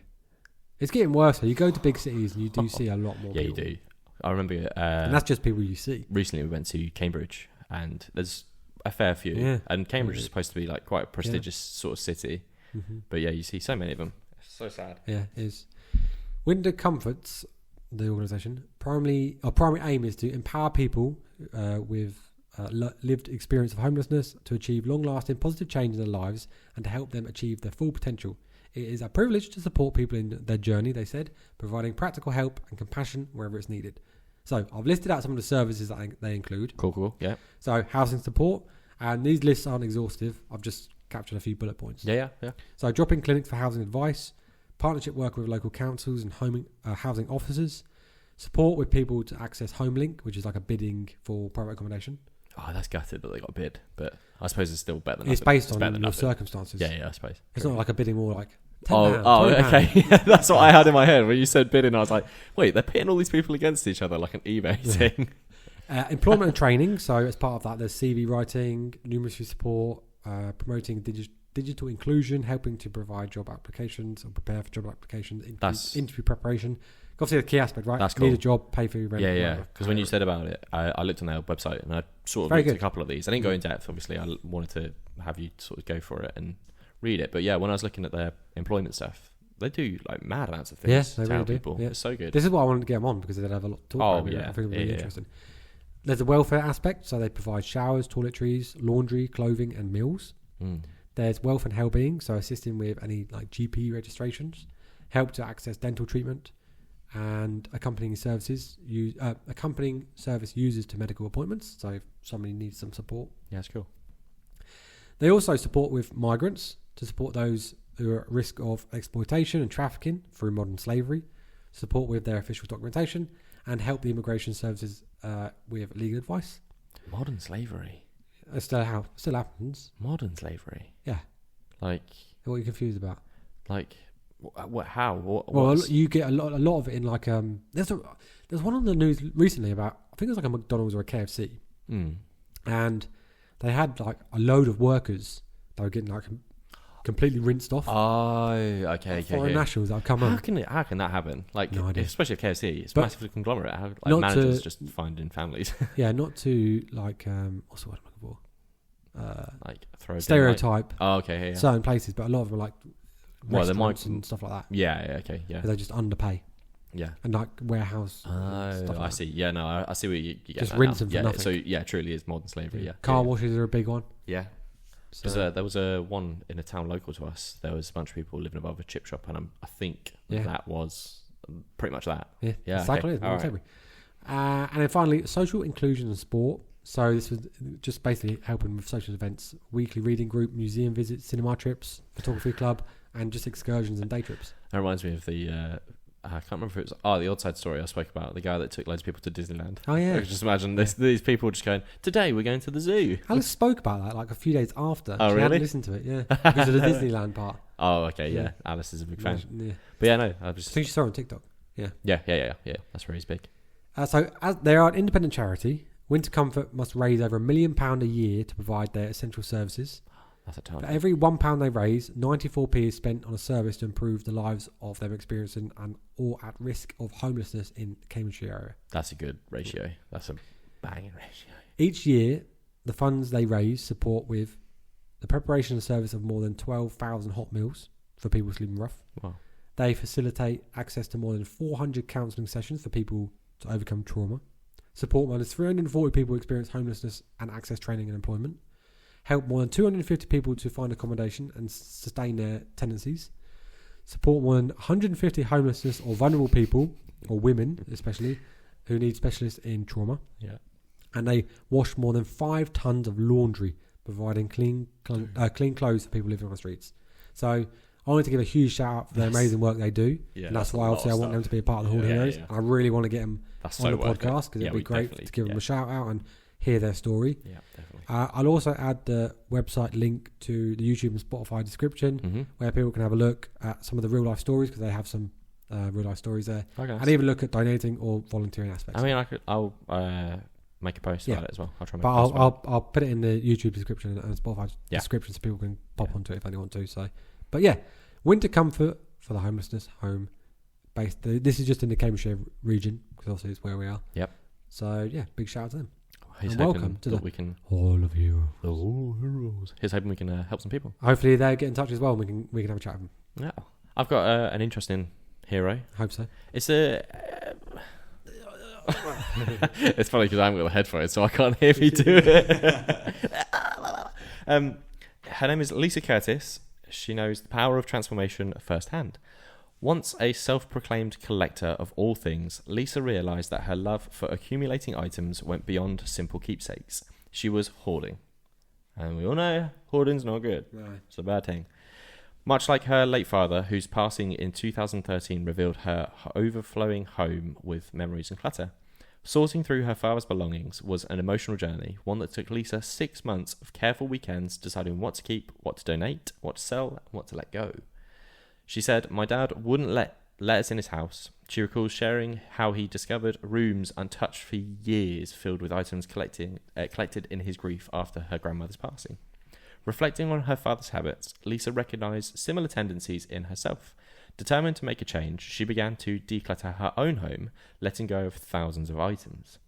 S1: It's getting worse. You go to big cities and you do see a lot more people.
S2: Yeah, you do. I remember...
S1: and that's just people you see.
S2: Recently we went to Cambridge and there's a fair few. Yeah. And Cambridge is supposed to be like quite a prestigious sort of city. But yeah, you see so many of them. It's so sad.
S1: Yeah, it is. Winter Comforts, the organisation, primary aim is to empower people with lived experience of homelessness to achieve long-lasting positive change in their lives and to help them achieve their full potential. It is a privilege to support people in their journey, they said, providing practical help and compassion wherever it's needed. So I've listed out some of the services that they include.
S2: Cool, yeah.
S1: So housing support, and these lists aren't exhaustive. I've just captured a few bullet points.
S2: Yeah.
S1: So drop-in clinics for housing advice, partnership work with local councils and housing officers, support with people to access HomeLink, which is like a bidding for private accommodation.
S2: Oh, that's gutted that they got a bid, but I suppose it's still better than
S1: It's
S2: nothing.
S1: based on your circumstances.
S2: Yeah, I suppose.
S1: It's not like a bidding more like
S2: £10, okay. That's what I had in my head. When you said bidding, I was like, wait, they're pitting all these people against each other like an eBay thing.
S1: Employment and training. So as part of that, there's CV writing, numeracy support, promoting digital inclusion, helping to provide job applications or prepare for job applications, interview preparation. Obviously, the key aspect, right?
S2: That's cool.
S1: Need a job, pay for your rent.
S2: Yeah. Because when you said about it, I looked on their website and I sort of looked at a couple of these. I didn't go in depth, obviously. I wanted to have you sort of go for it and read it. But yeah, when I was looking at their employment stuff, they do like mad amounts of things
S1: to help people. Yeah.
S2: It's so good.
S1: This is why I wanted to get them on because they'd have a lot to talk about. I think it would be interesting. There's a welfare aspect, so they provide showers, toiletries, laundry, clothing, and meals. There's wealth and well-being, so assisting with any like GP registrations, help to access dental treatment, and accompanying service users to medical appointments. So if somebody needs some support,
S2: that's cool.
S1: They also support with migrants to support those who are at risk of exploitation and trafficking through modern slavery, support with their official documentation, and help the immigration services with legal advice.
S2: Modern slavery?
S1: It still happens.
S2: Modern slavery?
S1: Yeah.
S2: Like...
S1: What are you confused about?
S2: Like... What? How?
S1: Well, you get a lot of it in like there's one on the news recently about, I think it was like a McDonald's or a KFC, and they had like a load of workers that were getting like completely rinsed off.
S2: Oh, okay.
S1: Foreign nationals that have come
S2: How can that happen? Like,
S1: no idea.
S2: Especially at KFC, it's a massive conglomerate. Like managers just finding families.
S1: Yeah, not to like what's the word I'm looking for?
S2: Like throw
S1: stereotype.
S2: Okay. Yeah.
S1: Certain places, but a lot of them are like. They might and stuff like that.
S2: Yeah, okay, yeah.
S1: They just underpay.
S2: Yeah,
S1: and like warehouse.
S2: Stuff like I see. Yeah, no, I see what you get.
S1: Just rinse them for nothing.
S2: So yeah, truly is modern slavery. Yeah,
S1: car washes are a big one.
S2: Yeah, because there was a one in a town local to us. There was a bunch of people living above a chip shop, and I think that was pretty much that.
S1: Yeah, exactly.
S2: Okay. Right.
S1: And then finally, social inclusion and sport. So this was just basically helping with social events, weekly reading group, museum visits, cinema trips, photography club, and just excursions and day trips.
S2: That reminds me of the I can't remember if it was the Odd Side Story I spoke about, the guy that took loads of people to Disneyland.
S1: Oh yeah,
S2: I can just imagine these people just going, today we're going to the zoo.
S1: Alice spoke about that like a few days after.
S2: Oh,
S1: she
S2: really?
S1: hadn't listened to it, yeah, because of the Disneyland part.
S2: Oh, okay, yeah. Alice is a big fan.
S1: Yeah.
S2: But yeah, no,
S1: I think she saw it on TikTok. Yeah.
S2: That's where he's big.
S1: So as they are an independent charity, Winter Comfort must raise over £1 million a year to provide their essential services.
S2: That's a ton.
S1: For every £1 they raise, 94p is spent on a service to improve the lives of them experiencing or at risk of homelessness in the Cambridgeshire area.
S2: That's a good ratio. That's a banging ratio.
S1: Each year, the funds they raise support with the preparation and service of more than 12,000 hot meals for people sleeping rough.
S2: Wow.
S1: They facilitate access to more than 400 counselling sessions for people to overcome trauma. Support more than 340 people who experience homelessness and access training and employment. Help more than 250 people to find accommodation and sustain their tenancies. Support more than 150 homelessness or vulnerable people, or women especially, who need specialists in trauma.
S2: Yeah.
S1: And they wash more than 5 tons of laundry, providing clean clothes for people living on the streets. So I wanted to give a huge shout out for the amazing work they do. Yeah, and that's why obviously I want them to be a part of the Hall of Heroes. Yeah. I really want to get them on the podcast because it'd be great to give them a shout out and hear their story.
S2: Yeah, definitely.
S1: I'll also add the website link to the YouTube and Spotify description, where people can have a look at some of the real life stories, because they have some real life stories there, and even look at donating or volunteering aspects.
S2: I mean, I'll make a post about it as well. I'll try.
S1: I'll put it in the YouTube description and Spotify description, so people can pop onto it if they want to. So, but yeah, winter comfort for the homelessness home based. This is just in the Cambridgeshire region, because obviously it's where we are.
S2: Yep.
S1: So yeah, big shout out to them.
S2: He's
S1: and welcome to all of you.
S2: He's hoping we can help some people.
S1: Hopefully they get in touch as well, and we can have a chat with them.
S2: Yeah, I've got an interesting hero.
S1: Hope so.
S2: It's a. It's funny because I haven't got the headphones, so I can't hear me do it. Her name is Lisa Curtis. She knows the power of transformation firsthand. Once a self-proclaimed collector of all things, Lisa realised that her love for accumulating items went beyond simple keepsakes. She was hoarding. And we all know hoarding's not good. No. It's a bad thing. Much like her late father, whose passing in 2013 revealed her overflowing home with memories and clutter. Sorting through her father's belongings was an emotional journey, one that took Lisa 6 months of careful weekends deciding what to keep, what to donate, what to sell, and what to let go. She said, "My dad wouldn't let us in his house." She recalls sharing how he discovered rooms untouched for years filled with items collected in his grief after her grandmother's passing. Reflecting on her father's habits, Lisa recognised similar tendencies in herself. Determined to make a change, she began to declutter her own home, letting go of thousands of items.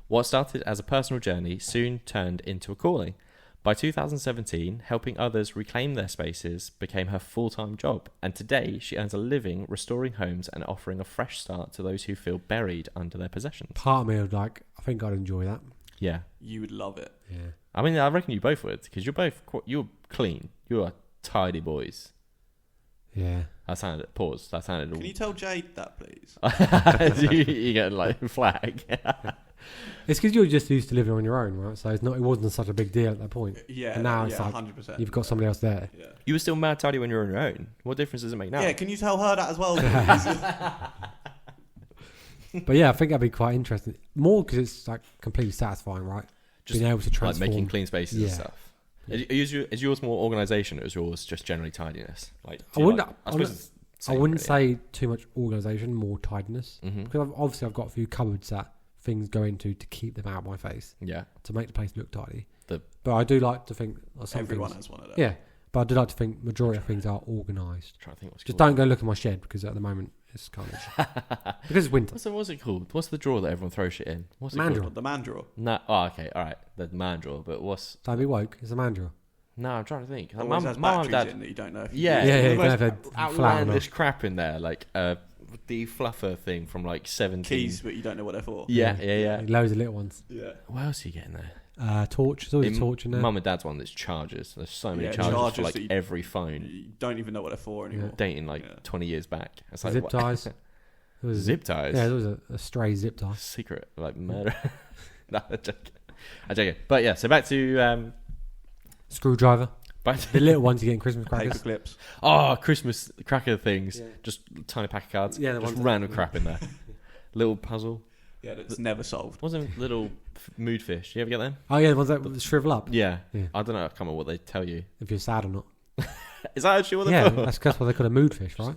S2: What started as a personal journey soon turned into a calling. By 2017, helping others reclaim their spaces became her full-time job, and today she earns a living restoring homes and offering a fresh start to those who feel buried under their possessions.
S1: Part of me would I think I'd enjoy that.
S2: Yeah.
S3: You would love it.
S1: Yeah.
S2: I mean, I reckon you both would, because you're clean. You are tidy boys.
S1: Yeah.
S2: That sounded
S3: Can you tell Jade that, please?
S2: you get like flag.
S1: It's because you're just used to living on your own, right? So it wasn't such a big deal at that point.
S3: Yeah.
S1: And now it's like
S3: 100%.
S1: you've got somebody else there.
S3: Yeah.
S2: You were still mad tidy when you were on your own. What difference does it make now?
S3: Yeah, can you tell her that as well, please?
S1: But yeah, I think that'd be quite interesting. More because it's like completely satisfying, right?
S2: Just
S1: being able to transform.
S2: Like making clean spaces and stuff. Is yours more organisation, or is yours just generally tidiness? Like
S1: I wouldn't say too much organisation, more tidiness.
S2: Mm-hmm.
S1: Because obviously I've got a few cupboards that things go into to keep them out of my face.
S2: Yeah.
S1: To make the place look tidy. But I do like to think
S3: everyone has one of them.
S1: Yeah. But I do like to think majority of things are organised.
S2: Trying to think
S1: just don't go look at my shed, because at the moment it's kind of because it's winter.
S2: What's it called? What's the drawer that everyone throws shit in? What's it
S1: man
S2: called?
S1: drawer.
S3: The man drawer.
S2: No. Oh, okay. All right. The man drawer. But what's?
S1: Don't be woke. It's a man drawer.
S2: No, I'm trying to think.
S3: Mum and Dad in that you don't know.
S2: Yeah.
S1: You
S2: can
S1: have
S2: outlandish crap in there, like the fluffer thing from like 17.
S3: Keys, but you don't know what they're for.
S2: Yeah.
S1: Loads of little ones.
S3: Yeah.
S2: What else are you getting there?
S1: Torch. There's always a torch in there.
S2: Mum and Dad's one that's chargers. There's so many chargers for like every phone.
S3: You don't even know what they're for anymore.
S2: Dating 20 years back. It's like,
S1: zip ties.
S2: Zip ties?
S1: Yeah, there was a stray zip tie.
S2: Secret, like murder. No, I'm joking. But yeah, so back to...
S1: Screwdriver. The little ones you get in Christmas crackers.
S3: Paper clips.
S2: Oh, Christmas cracker things. Yeah. Just tiny pack of cards.
S1: Yeah,
S2: just random crap in there. Little puzzle.
S3: Yeah, that's never solved.
S2: Wasn't little mood fish? You ever get them?
S1: Oh yeah, the ones that shrivel up.
S2: Yeah. I don't know. I can't remember what they tell you.
S1: If you're sad or not.
S2: Is that actually what they're for?
S1: That's what they call a mood fish, right?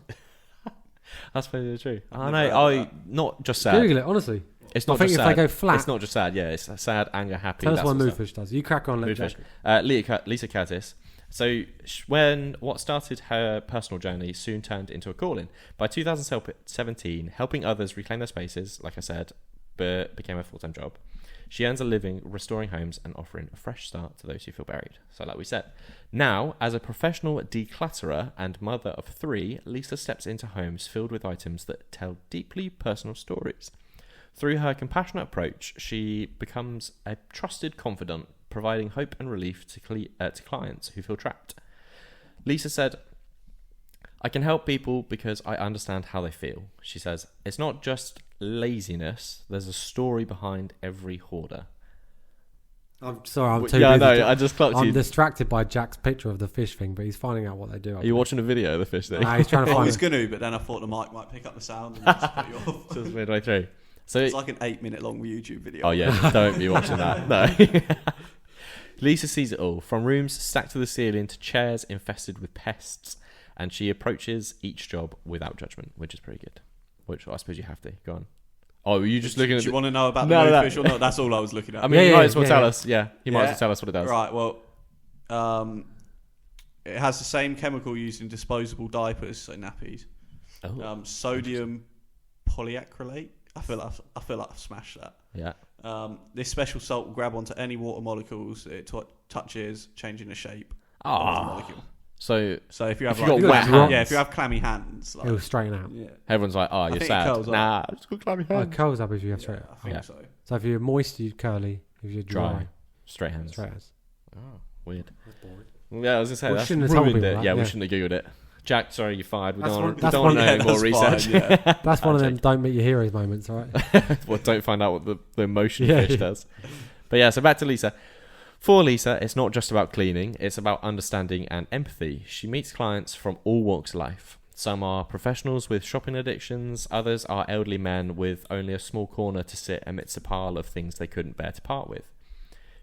S2: That's probably true. I know. Not just sad.
S1: Google it, honestly.
S2: It's not just sad. If they go flat, it's not just sad. Yeah, it's sad, anger, happy.
S1: Tell us what mood fish does. You crack on.
S2: Mood fish. Lisa Curtis. So what started her personal journey soon turned into a calling. By 2017, helping others reclaim their spaces, like I said, became a full-time job. She earns a living restoring homes and offering a fresh start to those who feel buried. So like we said. Now, as a professional declutterer and mother of 3, Lisa steps into homes filled with items that tell deeply personal stories. Through her compassionate approach, she becomes a trusted confidant, providing hope and relief to clients who feel trapped. Lisa said, "I can help people because I understand how they feel." She says, "It's not just laziness, there's a story behind every hoarder."
S1: I'm sorry, I'm too busy.
S2: I just clocked you.
S1: I'm distracted by Jack's picture of the fish thing, but he's finding out what they do.
S2: Are you watching a video of the fish thing?
S1: Nah, he's trying to find
S3: I was going to, but then I thought the mic might pick up the sound and just put you off.
S2: Just midway through. So
S3: it's like an 8-minute long YouTube video.
S2: Oh yeah, don't be watching that. No. Lisa sees it all, from rooms stacked to the ceiling to chairs infested with pests, and she approaches each job without judgment, which is pretty good. Which I suppose you have to. Go on. Oh, were you just looking at...
S3: Do you want to know about the new fish or not? That's all I was looking at.
S2: I mean, you might as well tell us. Yeah, you might as well tell us what it does.
S3: Right, well, it has the same chemical used in disposable diapers, so nappies.
S2: Oh.
S3: Sodium polyacrylate. I feel like I've smashed that.
S2: Yeah.
S3: This special salt will grab onto any water molecules it touches, changing the shape
S2: of the
S3: molecule.
S2: So
S3: if you have if you have clammy hands,
S1: it'll straighten out.
S3: Yeah.
S2: Everyone's like, "Oh, you're sad." Nah, it's got clammy hands.
S1: It curls up if you have straight.
S3: I think so.
S1: So if you're moist, you're curly. If you're dry,
S2: straight hands.
S1: Straight hands.
S2: Oh, weird.
S1: That's boring.
S2: Yeah, I was gonna say that's
S1: shouldn't have told
S2: ruined
S1: people
S2: it.
S1: that,
S2: Yeah, we shouldn't have googled it. Jack, sorry, you're fired. We don't want to know any more research.
S1: That's one of them don't meet your heroes moments, all right?
S2: Well, don't find out what the emotion fish does. But yeah, so back to Lisa. For Lisa, it's not just about cleaning, it's about understanding and empathy. She meets clients from all walks of life. Some are professionals with shopping addictions, others are elderly men with only a small corner to sit amidst a pile of things they couldn't bear to part with.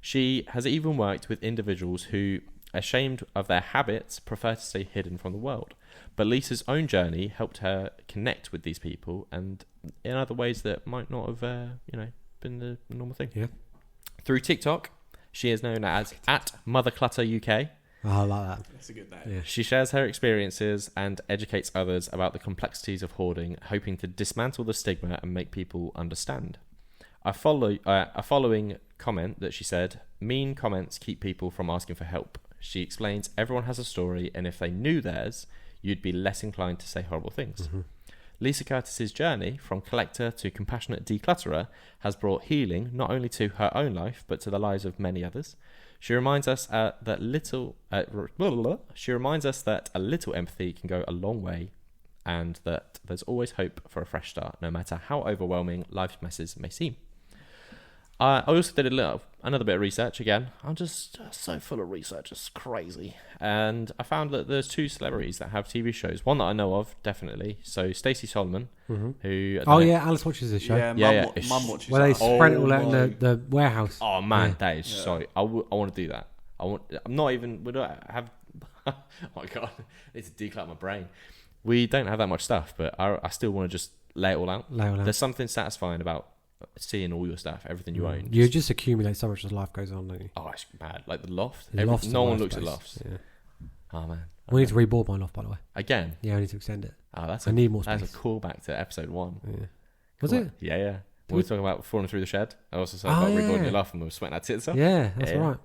S2: She has even worked with individuals who, ashamed of their habits, prefer to stay hidden from the world. But Lisa's own journey helped her connect with these people, and in other ways that might not have, been the normal thing.
S1: Yeah.
S2: Through TikTok, she is known as @motherclutter UK.
S1: Oh, I like that.
S3: That's a good name.
S1: Yeah.
S2: She shares her experiences and educates others about the complexities of hoarding, hoping to dismantle the stigma and make people understand. A following comment that she said, "Mean comments keep people from asking for help." She explains everyone has a story, and if they knew theirs, you'd be less inclined to say horrible things. Mm-hmm. Lisa Curtis's journey from collector to compassionate declutterer has brought healing not only to her own life but to the lives of many others. She reminds us that a little empathy can go a long way, and that there's always hope for a fresh start, no matter how overwhelming life's messes may seem. I also did another bit of research again. I'm just so full of research, it's crazy. And I found that there's 2 celebrities that have TV shows. One that I know of, definitely. So Stacey Solomon, who...
S1: Alice watches this show.
S3: Yeah, Mum watches
S1: they spread it all out in the warehouse.
S2: Oh, man, that is so... I want to do that. I'm not even... We don't have... Oh, my God. I need to declutter my brain. We don't have that much stuff, but I still want to just lay it all out. There's something satisfying about seeing all your stuff, everything you own.
S1: You just accumulate so much as life goes on, don't you?
S2: Oh, it's mad. Like the loft.
S1: No one
S2: looks at lofts.
S1: Yeah.
S2: Oh, man.
S1: We need to reboard my loft, by the way.
S2: Again?
S1: Yeah, I need to extend it.
S2: Oh,
S1: I need more space.
S2: That's a callback to episode 1.
S1: Yeah. Was it?
S2: Yeah. We were talking about falling through the shed. I also said about reboarding your loft and we were sweating our tits off.
S1: Yeah, that's right.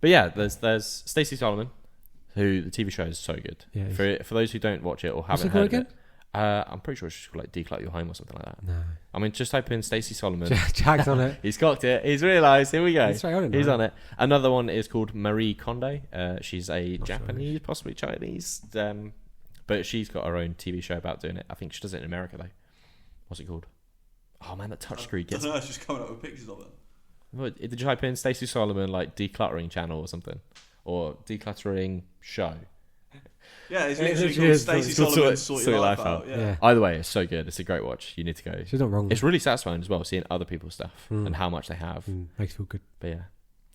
S2: But yeah, there's Stacey Solomon, who the TV show is so good. Yeah, for those who don't watch it or haven't heard of it. I'm pretty sure it's called like Declutter Your Home or something like that.
S1: No.
S2: I mean, just type in Stacey Solomon.
S1: Jack's on it.
S2: He's cocked it. He's realised. Here we go.
S1: He's
S2: on it. Another one is called Marie Kondo. She's a Japanese, possibly Chinese, but she's got her own TV show about doing it. I think she does it in America though. What's it called? Oh man, that touchscreen gets...
S3: I don't know, it's just coming up with pictures of it.
S2: What, did you type in Stacey Solomon like decluttering channel or something? Or decluttering show?
S3: Yeah, it's literally called Stacey Solomon Sort Your Life Out. Yeah.
S2: Either way, it's so good. It's a great watch. You need to go.
S1: She's not wrong.
S2: It's really satisfying as well, seeing other people's stuff and how much they have.
S1: Makes you feel good.
S2: But yeah.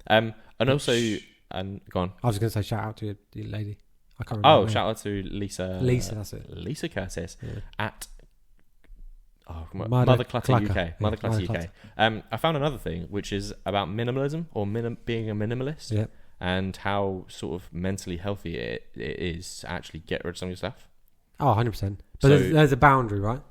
S2: And also... go on.
S1: I was going to say shout out to the lady. I can't remember.
S2: Oh, shout out to Lisa.
S1: That's it.
S2: Lisa Curtis at...
S1: Motherclutter
S2: UK. Motherclutter UK. I found another thing, which is about minimalism or being a minimalist.
S1: Yeah.
S2: And how sort of mentally healthy it is to actually get rid of some of your stuff.
S1: Oh, 100%. But there's a boundary, right?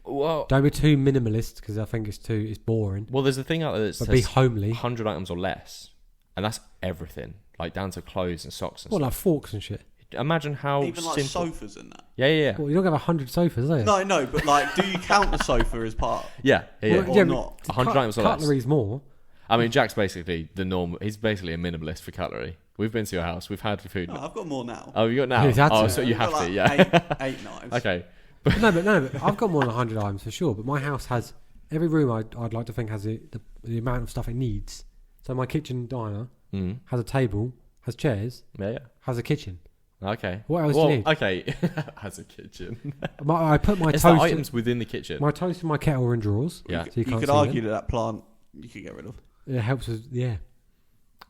S2: Well,
S1: don't be too minimalist because I think it's boring.
S2: Well, there's a thing out there that says
S1: be homely.
S2: 100 items or less, and that's everything, like down to clothes and socks and stuff.
S1: Like forks and shit.
S2: Imagine how
S3: even like sofas and that.
S2: Yeah.
S1: Well, you don't have 100 sofas, do you?
S3: No, but like, do you count the sofa as part?
S2: Yeah.
S3: Or not?
S2: 100 items or less.
S1: Cutlery's more.
S2: I mean, Jack's basically the norm. He's basically a minimalist for cutlery. We've been to your house. We've had food.
S3: No, I've got more now.
S2: Oh, you got now? So you have to, yeah.
S3: Eight knives.
S2: Okay.
S1: No, but I've got more than 100 items for sure. But my house has every room. I'd like to think has the amount of stuff it needs. So my kitchen diner has a table, has chairs, has a kitchen.
S2: Okay.
S1: What else do you need?
S2: Okay. Has a kitchen.
S1: I put my
S2: It's
S1: toast.
S2: the items within the kitchen.
S1: My toast and my kettle are in drawers.
S2: Yeah.
S1: So
S3: you
S1: can't
S3: could
S1: see
S3: argue
S1: them.
S3: that plant you could get rid of.
S1: It helps with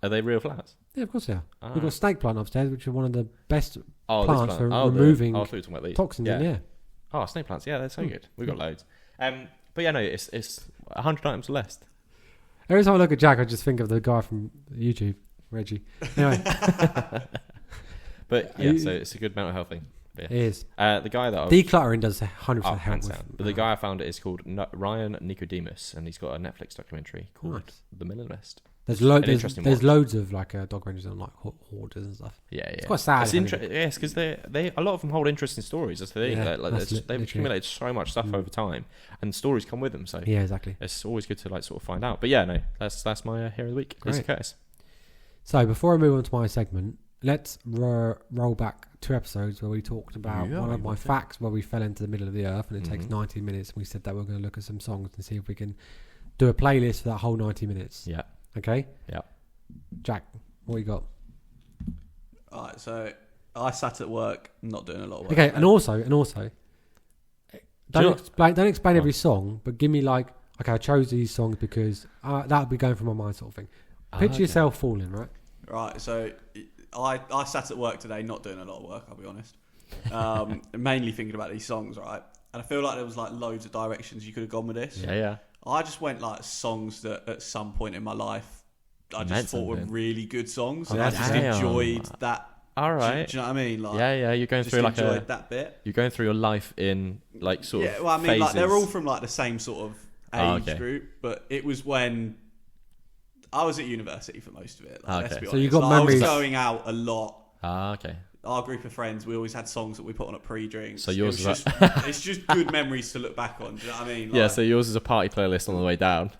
S2: Are they real flowers?
S1: Yeah, of course they are.
S2: Ah.
S1: We've got a snake plant upstairs, which is one of the best
S2: Oh,
S1: plants
S2: this
S1: for
S2: plant.
S1: removing
S2: I thought you were talking about these.
S1: toxins. Yeah.
S2: Oh, snake plants. Yeah, they're so good. We've got loads. But yeah, no, it's 100 items or less.
S1: Every time I look at Jack, I just think of the guy from YouTube, Reggie. Anyway,
S2: But yeah, so it's a good mental health thing. Yeah.
S1: it is.
S2: The guy that
S1: Decluttering does 100% help
S2: hands
S1: with.
S2: down. But the guy I found is called Ryan Nicodemus, and he's got a Netflix documentary called
S1: Nice.
S2: The Minimalist.
S1: There's
S2: interesting
S1: there's
S2: one.
S1: loads of like dog ranges on like hoarders and stuff.
S2: Yeah,
S1: It's quite sad.
S2: Yes, because they a lot of them hold interesting stories. That's the thing.
S1: Yeah,
S2: They've
S1: literally.
S2: accumulated so much stuff over time, and stories come with them. So
S1: Yeah, exactly.
S2: it's always good to like sort of find out. But yeah, no, that's my hero of the week. Lisa
S1: Great.
S2: Curtis.
S1: So before I move on to my segment, let's roll back 2 episodes where we talked about one of my facts where we fell into the middle of the earth, and it takes 90 minutes. And we said that we're going to look at some songs and see if we can do a playlist for that whole 90 minutes.
S2: Yeah.
S1: Okay.
S2: Yeah.
S1: Jack, what you got?
S3: Alright, so I sat at work not doing a lot of work.
S1: Okay, and also, don't explain
S2: Oh.
S1: every song, but give me like, okay, I chose these songs because that would be going through my mind, sort of thing. Picture yourself falling, right?
S3: Right, so I sat at work today not doing a lot of work, I'll be honest. Mainly thinking about these songs, right? And I feel like there was like loads of directions you could have gone with this.
S2: Yeah.
S3: I just went like songs that at some point in my life I just
S2: Meant
S3: thought were
S2: something.
S3: really good songs.
S2: Oh,
S3: And I just
S2: damn.
S3: enjoyed that.
S2: All right.
S3: Do you know what I mean? Like,
S2: Yeah. You're going
S3: just
S2: through like
S3: enjoyed that bit.
S2: You're going through your life in like sort of
S3: Yeah, well, I mean, like
S2: phases.
S3: they're all from like the same sort of age
S2: okay.
S3: group, but it was when I was at university for most of it. Like, let's
S2: Okay.
S3: be
S1: So
S3: honest.
S1: you got
S3: Like, I
S1: memories-
S3: was going out a lot.
S2: Okay.
S3: Our group of friends, we always had songs that we put on at pre-drinks.
S2: So yours
S3: It was
S2: is
S3: just, it's just good memories to look back on. Do you know what I mean?
S2: Yeah,
S3: Like,
S2: so yours is a party playlist on the way down.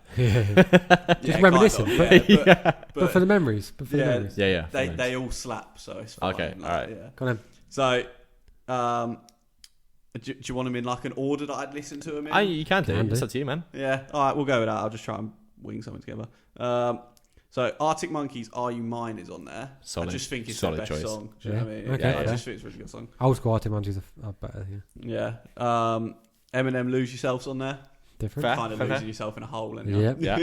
S1: Just reminiscing,
S3: kind of, yeah,
S1: but for the memories.
S2: Yeah.
S3: They all slap, so it's fine.
S2: Okay,
S3: like,
S2: alright.
S3: Yeah.
S1: Go on then.
S3: So, do you want them in like an order that I'd listen to them in?
S2: You can do. It's up to you, man.
S3: Yeah. All right, we'll go with that. I'll just try and wing something together. So Arctic Monkeys, "Are You Mine" is on there.
S2: Solid.
S3: I just think it's
S2: Solid
S3: their best
S2: choice.
S3: song. Do you know what I mean?
S1: Okay,
S3: I
S2: yeah.
S3: just think it's a really good song.
S1: Old school Arctic Monkeys are better. Yeah.
S3: Yeah. Eminem, "Lose Yourself's" on there.
S1: Different.
S2: Fair.
S3: Kind of losing yourself in a hole. And
S1: Yep.
S2: Yeah.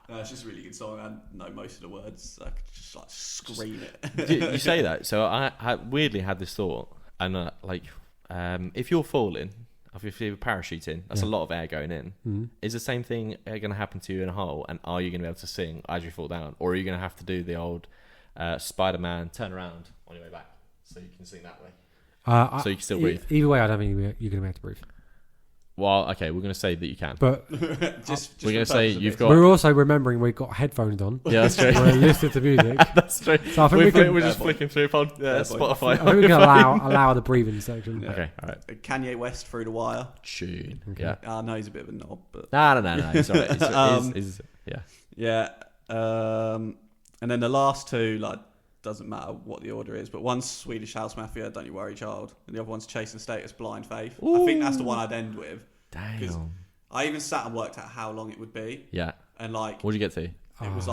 S3: no, it's just a really good song. I know most of the words. I could just like scream it.
S2: You say that. So I weirdly had this thought, and if you're falling, if you're parachuting, that's a lot of air going in.
S1: Mm.
S2: Is the same thing going to happen to you in a hole? And are you going to be able to sing as you fall down, or are you going to have to do the old Spider-Man turn around on your way back so you can sing that way? So you can still breathe.
S1: Either way, I don't think you're going to be able to breathe.
S2: Well, okay, we're going to say that you can.
S1: But
S3: just
S2: We're going to say you've got.
S1: we're also remembering we've got headphones on.
S2: Yeah, that's true.
S1: We're listening to music.
S2: That's true.
S1: So I think we can,
S2: We're just flicking through Spotify.
S1: I think we can allow the breathing section.
S3: Yeah.
S2: Okay, all right.
S3: Kanye West, "Through the Wire."
S2: Tune.
S1: Okay.
S2: Yeah.
S3: I know he's a bit of a knob, but
S2: No. It's all right. Yeah.
S3: yeah. And then the last two, like, doesn't matter what the order is, but one's Swedish House Mafia, "Don't You Worry Child," and the other one's Chasing Status, "Blind Faith." I think that's the one I'd end with.
S2: Damn.
S3: I even sat and worked out how long it would be,
S2: Yeah.
S3: and like
S2: What'd you get to?
S3: it was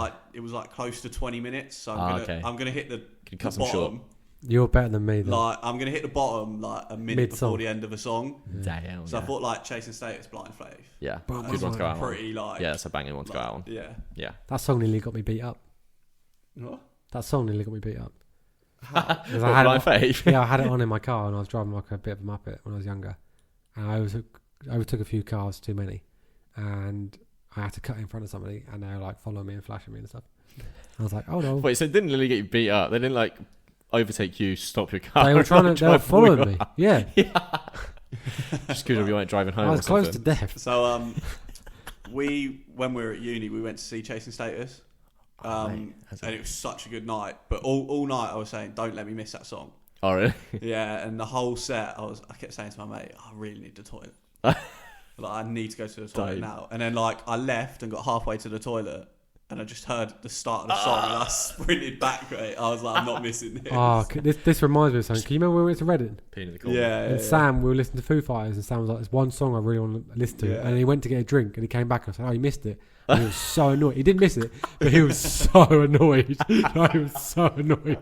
S3: like close to 20 minutes. So
S2: okay.
S3: I'm gonna hit the
S2: cut
S3: the
S2: some short.
S3: bottom.
S1: You're better than me, though.
S3: Like I'm gonna hit the bottom like a minute
S1: Mid-song.
S3: before the end of a song.
S2: Damn.
S3: So I thought like Chasing Status, "Blind Faith."
S2: Yeah.
S1: But
S2: Good one to go out on.
S3: Pretty like
S2: Yeah, it's a banging one to go out on.
S3: Yeah.
S2: Yeah.
S1: That song nearly got me beat up.
S3: What?
S1: That song nearly got me beat up. 'Cause
S2: What,
S1: I had
S2: Blind
S1: it,
S2: Faith?
S1: yeah, I had it on in my car and I was driving like a bit of a muppet when I was younger. And I overtook a few cars too many. And I had to cut in front of somebody and they were like following me and flashing me and stuff. I was like, oh no.
S2: Wait, so it didn't really get you beat up? They didn't like overtake you, stop your car?
S1: They were they were following me. Yeah.
S2: Just because you weren't driving home
S1: I
S2: or
S1: was close to
S2: something.
S1: death.
S3: So when we were at uni, we went to see Chasing Status. And it was such a good night. But all night I was saying, "Don't let me miss that song."
S2: Oh, really?
S3: Yeah, and the whole set, I kept saying to my mate, "I really need the toilet. Like, I need to go to the toilet now." And then like I left and got halfway to the toilet, and I just heard the start of the song, and I sprinted back. Right, I was like, "I'm not missing this."
S1: Oh, this reminds me of something. Can you remember when we went to Reading?
S2: Peeing in the corner.
S3: Yeah.
S1: And Sam, we were listening to Foo Fighters, and Sam was like, "There's one song I really want to listen to."
S3: Yeah.
S1: And he went to get a drink, and he came back and said, "Oh, you missed it." And he was so annoyed. He didn't miss it, but he was so annoyed. He was so annoyed.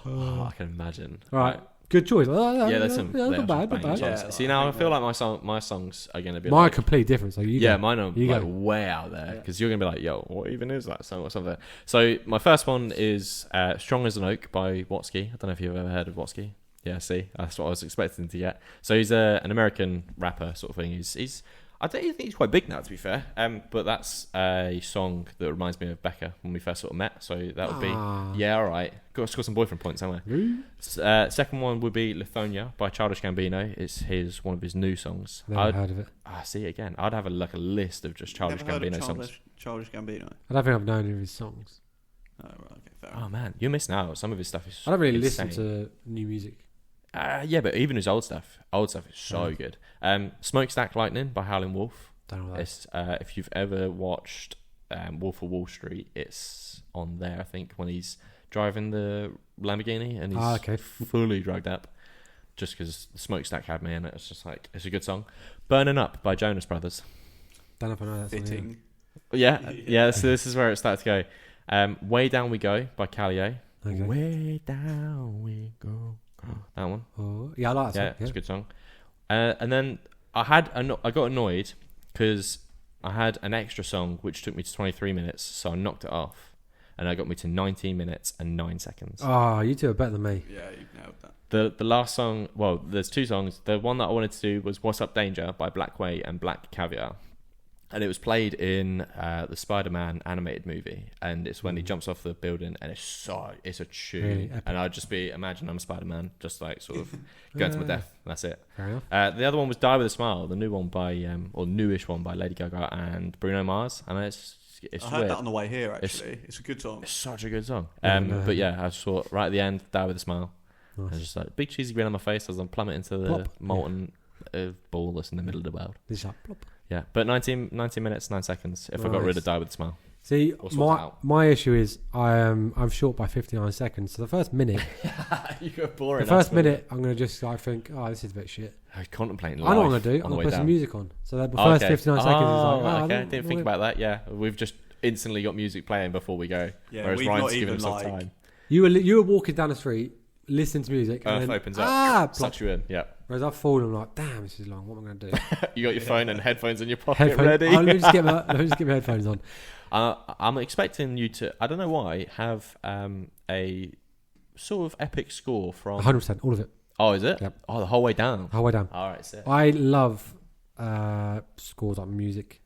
S2: I can imagine.
S1: Right. Good choice.
S2: Yeah, there's some.
S1: Not bad.
S3: Yeah,
S2: See, now I feel like my songs are going to be
S1: Mine are
S2: like,
S1: completely different. So
S2: mine are like way out there because you're going to be like, yo, what even is that song or something? So my first one is "Strong as an Oak" by Watsky. I don't know if you've ever heard of Watsky. Yeah, see, that's what I was expecting to get. So he's an American rapper sort of thing. I don't think he's quite big now, to be fair. But that's a song that reminds me of Becca when we first sort of met. So that would be all right. Got to score some boyfriend points somewhere. Second one would be Lithonia by Childish Gambino. It's one of his new songs.
S1: Never heard of it.
S2: See again. I'd have a list of just Childish Gambino songs.
S3: Childish Gambino.
S1: I don't think I've known any of his songs.
S3: Oh right, okay, fair.
S2: Oh man, you're missing out. Some of his stuff is.
S1: I don't really
S2: insane.
S1: listen to new music.
S2: Yeah, but even his old stuff is so good. Smokestack Lightning by Howlin' Wolf.
S1: Don't know that.
S2: It's, if you've ever watched Wolf of Wall Street, it's on there. I think when he's driving the Lamborghini and he's fully drugged up, just because the smokestack had me in it. It's just like it's a good song. Burning Up by Jonas Brothers.
S1: Don't know if I know that song.
S3: Fitting.
S2: Yeah. So this is where it starts to go. Way Down We Go by Callier.
S1: Okay.
S2: Way down we go. That one.
S1: Oh, yeah, I like that song.
S2: Yeah, it's a good song. And then I got annoyed because I had an extra song which took me to 23 minutes, so I knocked it off, and that got me to 19 minutes and 9 seconds.
S1: Oh, you two are better than me.
S3: Yeah, you nailed that.
S2: The last song, well, there's two songs. The one that I wanted to do was What's Up Danger by Black Way and Black Caviar. And it was played in the Spider-Man animated movie, and it's when he jumps off the building, and it's a tune. Really and I'd just imagine I'm Spider-Man, just like sort of going to my death. And that's it.
S1: Fair enough.
S2: The other one was Die With a Smile, the new one by, or newish one by Lady Gaga and Bruno Mars, and it's
S3: I heard
S2: weird.
S3: that on the way here. Actually, it's a good song.
S2: It's such a good song. But yeah, I saw right at the end, Die With a Smile.
S1: Nice.
S2: I was just like big cheesy grin on my face as I'm plummeting to the molten ball that's in the middle of the world.
S1: It's like plop.
S2: Yeah, but 19 minutes, 9 seconds if I got rid of Die With a Smile.
S1: See, my issue is I'm short by 59 seconds. So the first minute,
S2: you got boring.
S1: The first minute, I'm going to just think, this is a bit shit.
S2: I'm contemplating.
S1: I know what I'm going to do. I'm going to put some music on. So the first 59 seconds is like,
S2: okay. Didn't think about that. Yeah, we've just instantly got music playing before we go.
S3: Yeah,
S2: whereas Ryan's giving himself time.
S1: You were walking down the street, listening to music, and then
S2: opens up, sucks you in. Yeah.
S1: Whereas I've fallen, I'm like, damn, this is long. What am I going to do?
S2: You got your phone and headphones in your pocket ready.
S1: Let me just get my headphones on.
S2: I'm expecting you to, I don't know why, have a sort of epic score from
S1: 100%, all of it.
S2: Oh, is it?
S1: Yep.
S2: Oh, the whole way down.
S1: Whole way down.
S2: All right, sick.
S1: I love scores like music.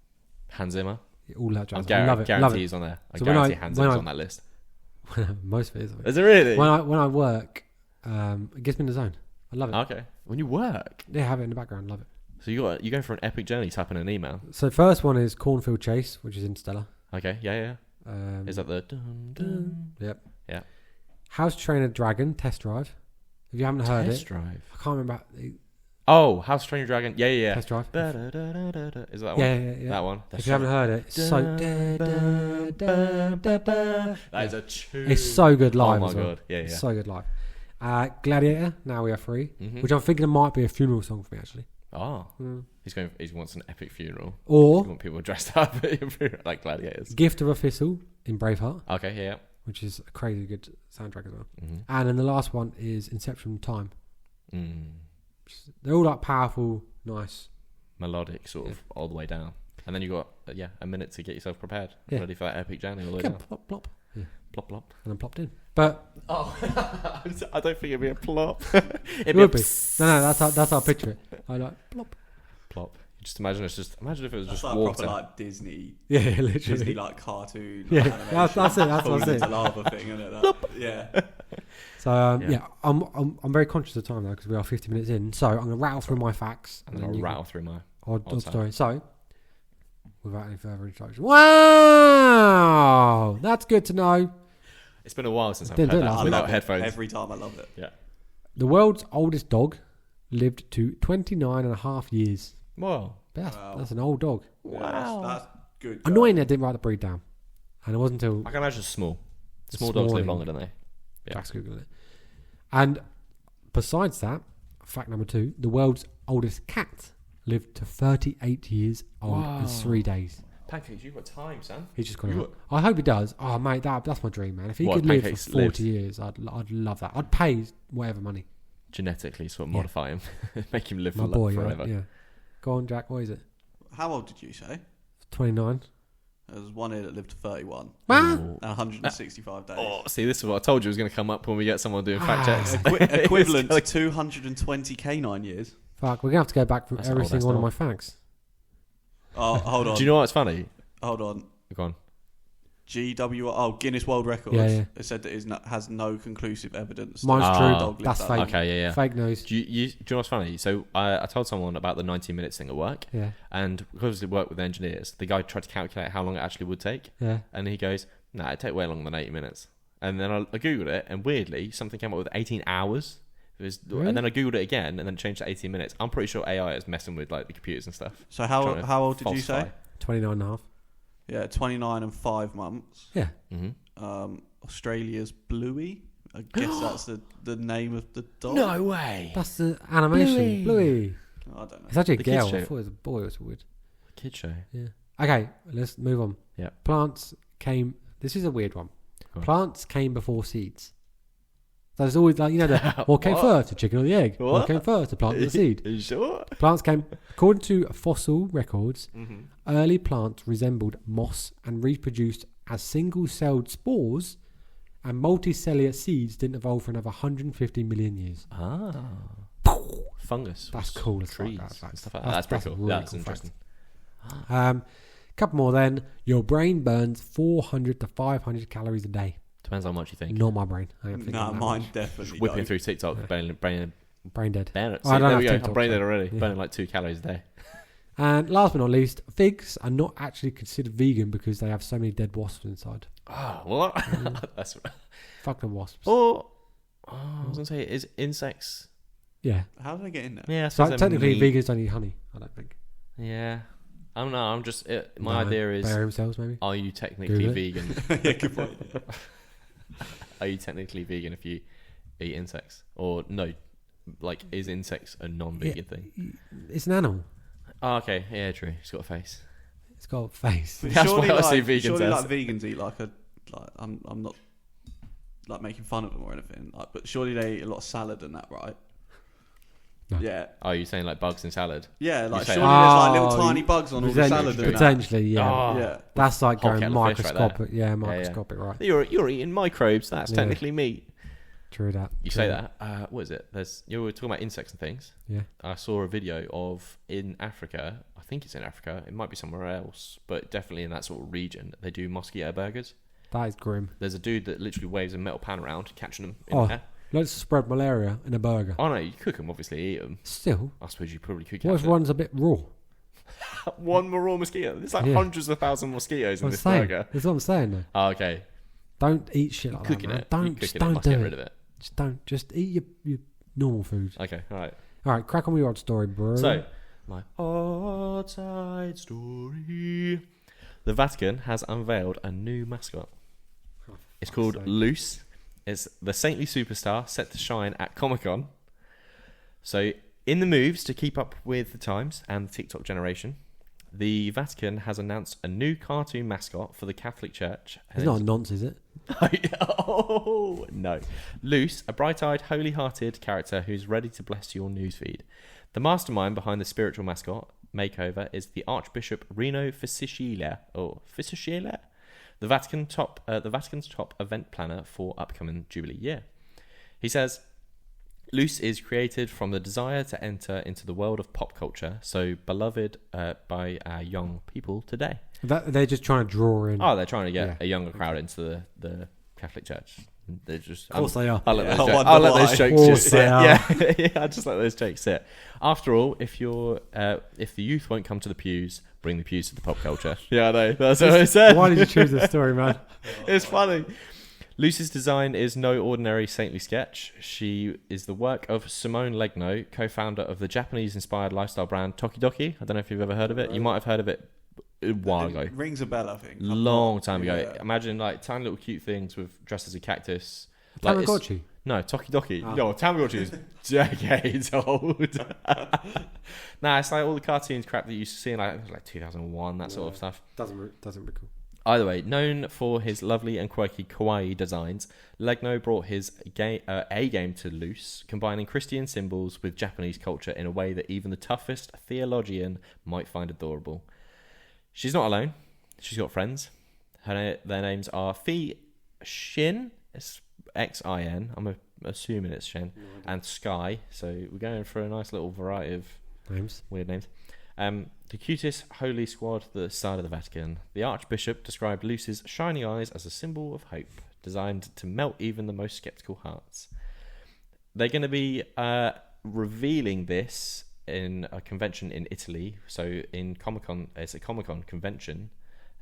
S2: Hans Zimmer.
S1: All that jazz.
S2: I love it. Guarantee he's on there. I guarantee Hans Zimmer's on that list.
S1: Most of it is.
S2: Is it really?
S1: When I work, it gets me in the zone. I love it.
S2: Okay. When you work?
S1: Yeah, have it in the background. Love it.
S2: So you go for an epic journey typing an email.
S1: So first one is Cornfield Chase, which is Interstellar.
S2: Okay, yeah. Is that the dun, dun?
S1: Yep.
S2: Yeah.
S1: How to Train a Dragon Test Drive. If you haven't heard
S2: Test Drive.
S1: I can't remember.
S2: Oh, How to Train Your Dragon. Yeah.
S1: Test Drive.
S2: Is that one?
S1: Yeah.
S2: That one.
S1: If you haven't heard it, it's so
S2: that is a tune.
S1: It's so good live.
S2: Oh my god. Yeah.
S1: It's so good live. Gladiator. Now We Are Free,
S2: Mm-hmm.
S1: which I'm thinking it might be a funeral song for me actually.
S2: Oh. He wants an epic funeral.
S1: Or
S2: you want people dressed up like gladiators.
S1: Gift of a Thistle in Braveheart.
S2: Okay, yeah.
S1: Which is a crazy good soundtrack as well.
S2: Mm-hmm.
S1: And then the last one is Inception Time.
S2: Mm.
S1: They're all like powerful, nice,
S2: melodic, sort of all the way down. And then you got a minute to get yourself prepared, ready for that epic journey all the way down.
S1: Plop, plop. Yeah.
S2: Plop, plop.
S1: And then plopped in. But
S2: I don't think it'd be a plop.
S1: It would be. No, that's how I picture it. I like plop.
S2: Plop. Just imagine if it was
S3: that's
S2: just
S3: like
S2: water.
S3: Proper like Disney.
S1: Yeah, literally.
S3: Disney like cartoon.
S1: Yeah,
S3: like
S1: that's it. That's what I
S3: said. Lava thing, isn't it? Yeah.
S1: So I'm very conscious of time now because we are 50 minutes in. So I'm going to rattle through my facts
S2: and then I'll rattle through my
S1: odd story. So without any further introduction, wow, that's good to know.
S2: It's been a while since I've heard that without headphones.
S3: Every time I love it.
S2: Yeah.
S1: The world's oldest dog lived to 29 and a half years.
S2: Whoa.
S1: That's an old dog.
S3: Wow. That's good.
S1: Annoying I didn't write the breed down. And it wasn't until...
S2: I can imagine small. Small dogs live longer, don't they?
S1: Yeah. Jack's Googling it. And besides that, fact number 2, the world's oldest cat lived to 38 years old and 3 days.
S2: Pancakes, you've got time, son.
S1: He's just gone out. I hope he does. Oh, mate, that's my dream, man. If he could live for 40 years, I'd love that. I'd pay whatever money.
S2: Genetically, sort of modify him, make him live
S1: my boy,
S2: forever.
S1: Right? Yeah. Go on, Jack. What is it?
S3: How old did you say?
S1: 29.
S3: There was one here that lived to 31.
S1: Wow.
S3: 165 days.
S2: Oh, see, this is what I told you was going to come up when we get someone doing fact checks.
S3: Equivalent to 220 canine years.
S1: Fuck, we're going to have to go back through every single one of my facts.
S3: Oh, hold on.
S2: Do you know what's funny?
S3: Hold on.
S2: Go on.
S3: Guinness World Records.
S1: Yeah.
S3: It said that it has no conclusive evidence.
S1: Mine's true. That's fake.
S2: Okay, yeah.
S1: Fake news.
S2: Do you know what's funny? So I told someone about the 90 minutes thing at work.
S1: Yeah.
S2: And because we work with engineers, the guy tried to calculate how long it actually would take.
S1: Yeah.
S2: And he goes, nah, it'd take way longer than 80 minutes. And then I Googled it, and weirdly, something came up with 18 hours.
S1: Really?
S2: And then I Googled it again, and then changed to 18 minutes. I'm pretty sure AI is messing with like the computers and stuff.
S3: So how old did you say?
S1: 29 and a half.
S3: Yeah, 29 and 5 months.
S1: Yeah.
S2: Mm-hmm.
S3: Australia's Bluey. I guess that's the name of the dog.
S2: No way.
S1: That's the animation. Bluey.
S3: I don't know.
S1: It's actually a girl.
S2: kids'
S1: I
S2: show.
S1: thought it was a boy. It was weird.
S2: Kid show.
S1: Yeah. Okay, let's move on.
S2: Yeah.
S1: Plants came. This is a weird one.
S2: Go on.
S1: Plants came before seeds. So there's always like, what came first, the chicken or the egg? What came first, the plant or the seed?
S2: Are you sure?
S1: Plants came, according to fossil records, early plants resembled moss and reproduced as single-celled spores, and multicellular seeds didn't evolve for another 150 million years.
S2: Ah. Fungus.
S1: That's cool.
S2: Trees.
S1: Stuff like
S2: Stuff like that. That's pretty cool.
S1: really
S2: That's
S1: cool
S2: interesting.
S1: Couple more then. Your brain burns 400 to 500 calories a day.
S2: Depends how much you think.
S1: Not my brain. I ain't thinking
S3: No,
S1: that
S3: mine
S1: much.
S3: definitely
S2: Whipping
S3: don't.
S2: through TikTok, brain
S1: Brain dead.
S2: See,
S1: I don't
S2: there
S1: have
S2: we go.
S1: TikTok,
S2: I'm brain dead
S1: so-
S2: already.
S1: yeah.
S2: Burning like 2 calories a day.
S1: And last but not least, figs are not actually considered vegan because they have so many dead wasps inside.
S2: Oh, what? That's
S1: Fuck them wasps.
S2: I was going to say, is insects...
S1: Yeah.
S3: How did I get in there?
S2: Yeah, I
S1: So
S2: suppose
S1: technically
S2: they're
S1: vegans don't eat honey, I don't think.
S2: Yeah. I don't know. I'm just... my
S1: No,
S2: idea is...
S1: Bury themselves, maybe.
S2: Are you technically
S1: Google
S2: vegan?
S3: Yeah, good point.
S2: Are you technically vegan if you eat insects? Or no, like, is insects a non-vegan thing?
S1: It's an animal.
S2: Oh, okay. Yeah, true. It's got a face.
S1: It's got a face.
S3: But
S2: That's
S3: surely,
S2: what I see
S3: like,
S2: vegans
S3: surely
S2: as.
S3: like vegans eat I'm not like making fun of them or anything. Like, but surely they eat a lot of salad and that, right?
S1: No.
S3: Yeah.
S2: Oh, you saying like bugs in salad?
S3: Yeah, like
S2: say-
S3: surely there's like little
S1: Oh,
S3: tiny bugs on all the salad and that.
S1: Potentially, yeah.
S2: Oh.
S3: Yeah.
S1: That's like
S2: Whole
S1: going
S2: kettle of fish right there.
S1: microscopic. Yeah, microscopic, right.
S2: You're eating microbes. That's
S1: Yeah.
S2: technically meat.
S1: True that.
S2: You
S1: True
S2: say that. What is it? You were talking about insects and things.
S1: Yeah.
S2: I saw a video of in Africa. I think it's in Africa. It might be somewhere else, but definitely in that sort of region. They do mosquito burgers.
S1: That is grim.
S2: There's a dude that literally waves a metal pan around, catching them in
S1: Oh.
S2: there.
S1: Let's spread malaria in a burger.
S2: Oh no, you cook them, obviously, eat them.
S1: Still,
S2: I suppose you probably could
S1: what
S2: catch
S1: if one's a bit raw?
S2: one more raw mosquito. There's like
S1: Yeah.
S2: hundreds of thousands of mosquitoes in
S1: I'm
S2: this
S1: saying,
S2: burger.
S1: that's what I'm saying though.
S2: Oh, okay.
S1: Don't eat shit like
S2: Cooking
S1: that, man.
S2: it.
S1: Don't,
S2: You
S1: just
S2: cooking it
S1: don't
S2: must
S1: do
S2: get
S1: it.
S2: rid of it.
S1: Just don't. Just eat your normal food.
S2: Okay, alright.
S1: All right, crack on with your odd story, bro.
S2: So, my odd side story. The Vatican has unveiled a new mascot. It's called
S1: sake.
S2: Luce. It's the saintly superstar set to shine at Comic-Con. So, in the moves to keep up with the times and the TikTok generation, the Vatican has announced a new cartoon mascot for the Catholic Church.
S1: it's not a nonce, is it?
S2: Oh, no. Luce, a bright-eyed, holy-hearted character who's ready to bless your newsfeed. The mastermind behind the spiritual mascot makeover is the Archbishop Rino Fisichella, the Vatican's top event planner for upcoming Jubilee year. He says, Luce is created from the desire to enter into the world of pop culture, so beloved by our young people today.
S1: They're just trying to draw in.
S2: Oh, they're trying to get
S1: Yeah.
S2: a younger crowd into the Catholic Church. They're just,
S1: Of course they are.
S2: I'll let those
S3: I
S2: jokes,
S3: wonder
S2: I'll let
S3: why.
S2: those jokes
S1: Of course
S2: just sit.
S1: they are.
S2: Yeah, I just let those jokes sit. After all, if the youth won't come to the pews, bring the pews to the pop culture. Yeah, I know. That's what I said.
S1: Why did you choose this story, man?
S2: It's funny. Lucy's design is no ordinary saintly sketch. She is the work of Simone Legno, co-founder of the Japanese-inspired lifestyle brand Tokidoki. I don't know if you've ever heard of it. You might have heard of it a while ago.
S3: It rings a bell, I think.
S2: Long time ago.
S3: Yeah.
S2: Imagine like tiny little cute things with dressed as a cactus.
S1: Tamagotchi.
S2: No, Tokidoki.
S1: Oh.
S2: No, Tamagotchi is decades old. Nah, it's like all the cartoons crap that you used to see in like 2001, that sort of stuff.
S1: Doesn't recall.
S2: Either way, known for his lovely and quirky kawaii designs, Legno brought his A-game to Loose, combining Christian symbols with Japanese culture in a way that even the toughest theologian might find adorable. She's not alone. She's got friends. Their names are Fee Shin, it's Xin, I'm assuming it's Shin, and Sky, so we're going for a nice little variety of weird names. The cutest holy squad this side of the Vatican. The Archbishop described Luce's shiny eyes as a symbol of hope, designed to melt even the most sceptical hearts. They're going to be revealing this in a convention in Italy. So in Comic-Con, it's a Comic-Con convention.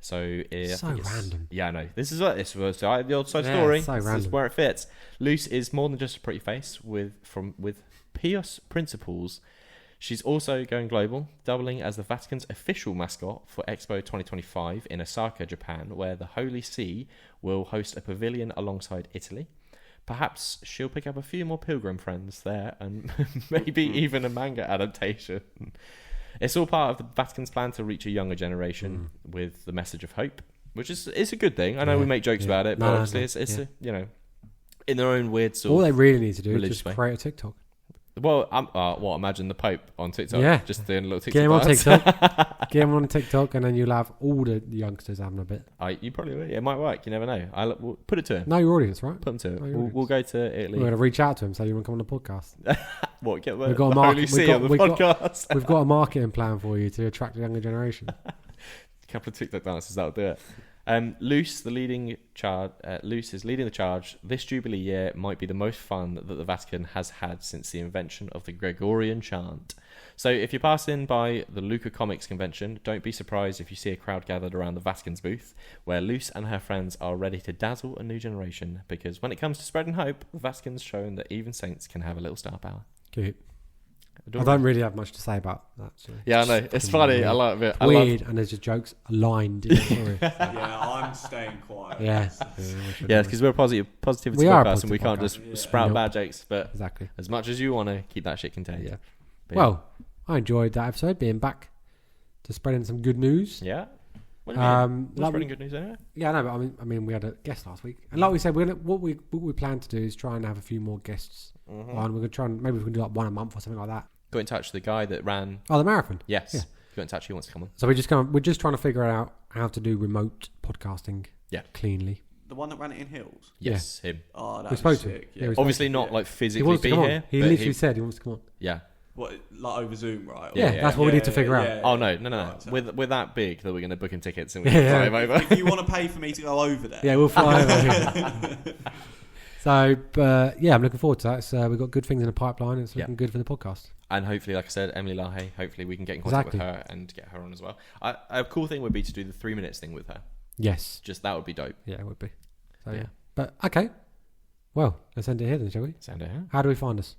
S2: So
S1: random.
S2: Yeah, I know. This is the old side story.
S1: So
S2: this is where it fits. Luce is more than just a pretty face with pious principles. She's also going global, doubling as the Vatican's official mascot for Expo 2025 in Osaka, Japan, where the Holy See will host a pavilion alongside Italy. Perhaps she'll pick up a few more pilgrim friends there and maybe even a manga adaptation. It's all part of the Vatican's plan to reach a younger generation with the message of hope, which is a good thing. I know we make jokes about it, but obviously it's in their own weird sort of
S1: all they really need to do is just
S2: way.
S1: create a TikTok.
S2: Well, imagine the Pope on TikTok.
S1: Yeah.
S2: Just doing a little TikTok.
S1: Get him on
S2: dance.
S1: TikTok. Get him on TikTok, and then you'll have all the youngsters having a bit.
S2: You probably will. It might work. You never know. We'll put it to him.
S1: Know your audience, right?
S2: Put him to it.
S1: Know your
S2: We'll go to Italy.
S1: We're going to reach out to him, say you want to come on the podcast.
S2: What? Get
S1: We've got a
S2: the
S1: market-
S2: Holy See on the podcast.
S1: We've got a marketing plan for you to attract the younger generation.
S2: A couple of TikTok dances, that'll do it. Luce is leading the charge. This Jubilee year might be the most fun that the Vatican has had since the invention of the Gregorian chant. So if you're passing by the Luca Comics convention, don't be surprised if you see a crowd gathered around the Vatican's booth, where Luce and her friends are ready to dazzle a new generation, because when it comes to spreading hope, the Vatican's shown that even saints can have a little star power.
S1: Cute. I don't really have much to say about that. So
S2: yeah, I know. It's funny. I like it.
S1: Weird, and there's just jokes aligned in the story.
S3: Yeah, I'm staying quiet.
S1: Yeah.
S2: Yeah, because we're a positivity
S1: We are a
S2: podcast, and we
S1: positive
S2: can't
S1: podcast.
S2: just sprout
S1: Nope.
S2: bad jokes. But
S1: Exactly.
S2: as much as you want to, keep that shit contained.
S1: Yeah.
S2: But
S1: Well, I enjoyed that episode, being back to spreading some good news.
S2: yeah. What do you mean? We're
S1: like
S2: spreading good news anyway.
S1: Yeah, no, but I mean, we had a guest last week, and like we said, what we plan to do is try and have a few more guests on. We're gonna try and maybe we can do like one a month or something like that.
S2: Got in touch with the guy that ran.
S1: Oh, the marathon.
S2: Yes.
S1: Yeah.
S2: Got in touch. He wants to come on.
S1: So we're just trying to figure out how to do remote podcasting.
S2: Yeah.
S1: Cleanly.
S3: The one that ran it in Hills.
S2: Yes, him.
S3: Oh,
S1: We
S3: that's
S1: spoke to him.
S3: sick.
S1: Yeah,
S3: Yeah.
S1: we spoke
S2: Obviously not like
S1: He
S2: physically
S1: wants to
S2: be
S1: come
S2: here.
S1: on. He
S2: but
S1: literally said he wants to come on.
S2: Yeah.
S3: What, like over Zoom, right?
S1: Yeah,
S2: yeah,
S1: that's what we need to figure out.
S2: Oh no.
S3: Right, so-
S2: We're that big that we're going to book him tickets and we
S1: Yeah,
S2: can fly
S1: yeah.
S2: him over.
S3: If you want to pay for me to go over there,
S1: Yeah, we'll fly over. So, yeah, I'm looking forward to that. So we've got good things in the pipeline. It's looking good for the podcast.
S2: And hopefully, like I said, Emily Lahaye, hopefully we can get in contact with her and get her on as well. A cool thing would be to do the 3 minutes thing with her.
S1: Yes.
S2: Just that would be dope.
S1: Yeah, it would be. So,
S2: Yeah.
S1: yeah. But, okay. Well, let's end it here then, shall we?
S2: Sound it, huh?
S1: How do we find us?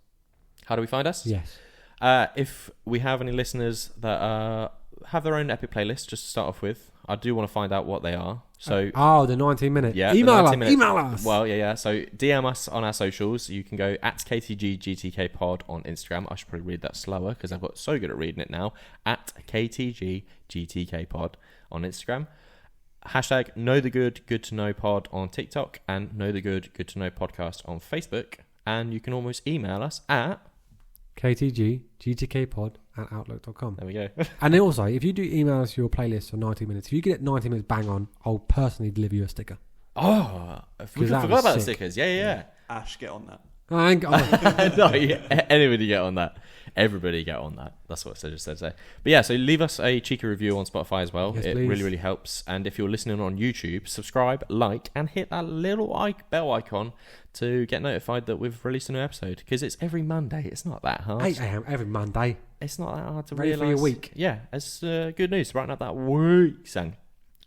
S2: How do we find us?
S1: Yes.
S2: If we have any listeners that have their own epic playlist, just to start off with, I do want to find out what they are. So,
S1: the 19-minute.
S2: yeah,
S1: Email
S2: the
S1: us.
S2: 90 minutes.
S1: Email us.
S2: Well, yeah. So DM us on our socials. You can go at KTGGTKpod on Instagram. I should probably read that slower because I've got so good at reading it now. At KTGGTKpod on Instagram. Hashtag Know the Good to Know Pod on TikTok and Know the Good to Know Podcast on Facebook. And you can almost email us at
S1: KTGGTKpod@outlook.com.
S2: there we go.
S1: And then also, if you do email us your playlist for 90 minutes, if you get 90 minutes bang on, I'll personally deliver you a sticker.
S2: Oh, I forgot about the stickers. Yeah.
S3: Ash, get on that.
S1: I ain't got
S2: No, anybody get on that. Everybody get on that. That's what I just said. But yeah, so leave us a cheeky review on Spotify as well.
S1: Yes,
S2: it
S1: please.
S2: really, really helps. And if you're listening on YouTube, subscribe, like, and hit that little bell icon to get notified that we've released a new episode. Because it's every Monday. It's not that hard.
S1: 8 a.m. every Monday.
S2: It's not that hard to
S1: Ready
S2: realise.
S1: for your week.
S2: Yeah, it's good news. Writing up that week, sang.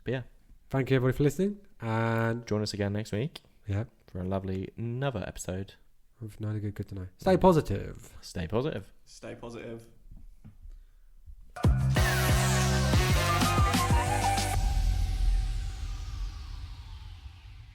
S2: But yeah,
S1: Thank you, everybody, for listening. And
S2: join us again next week
S1: yeah,
S2: for a lovely another episode.
S1: we've known a good to know. Stay positive.
S2: Stay positive.
S3: Stay positive.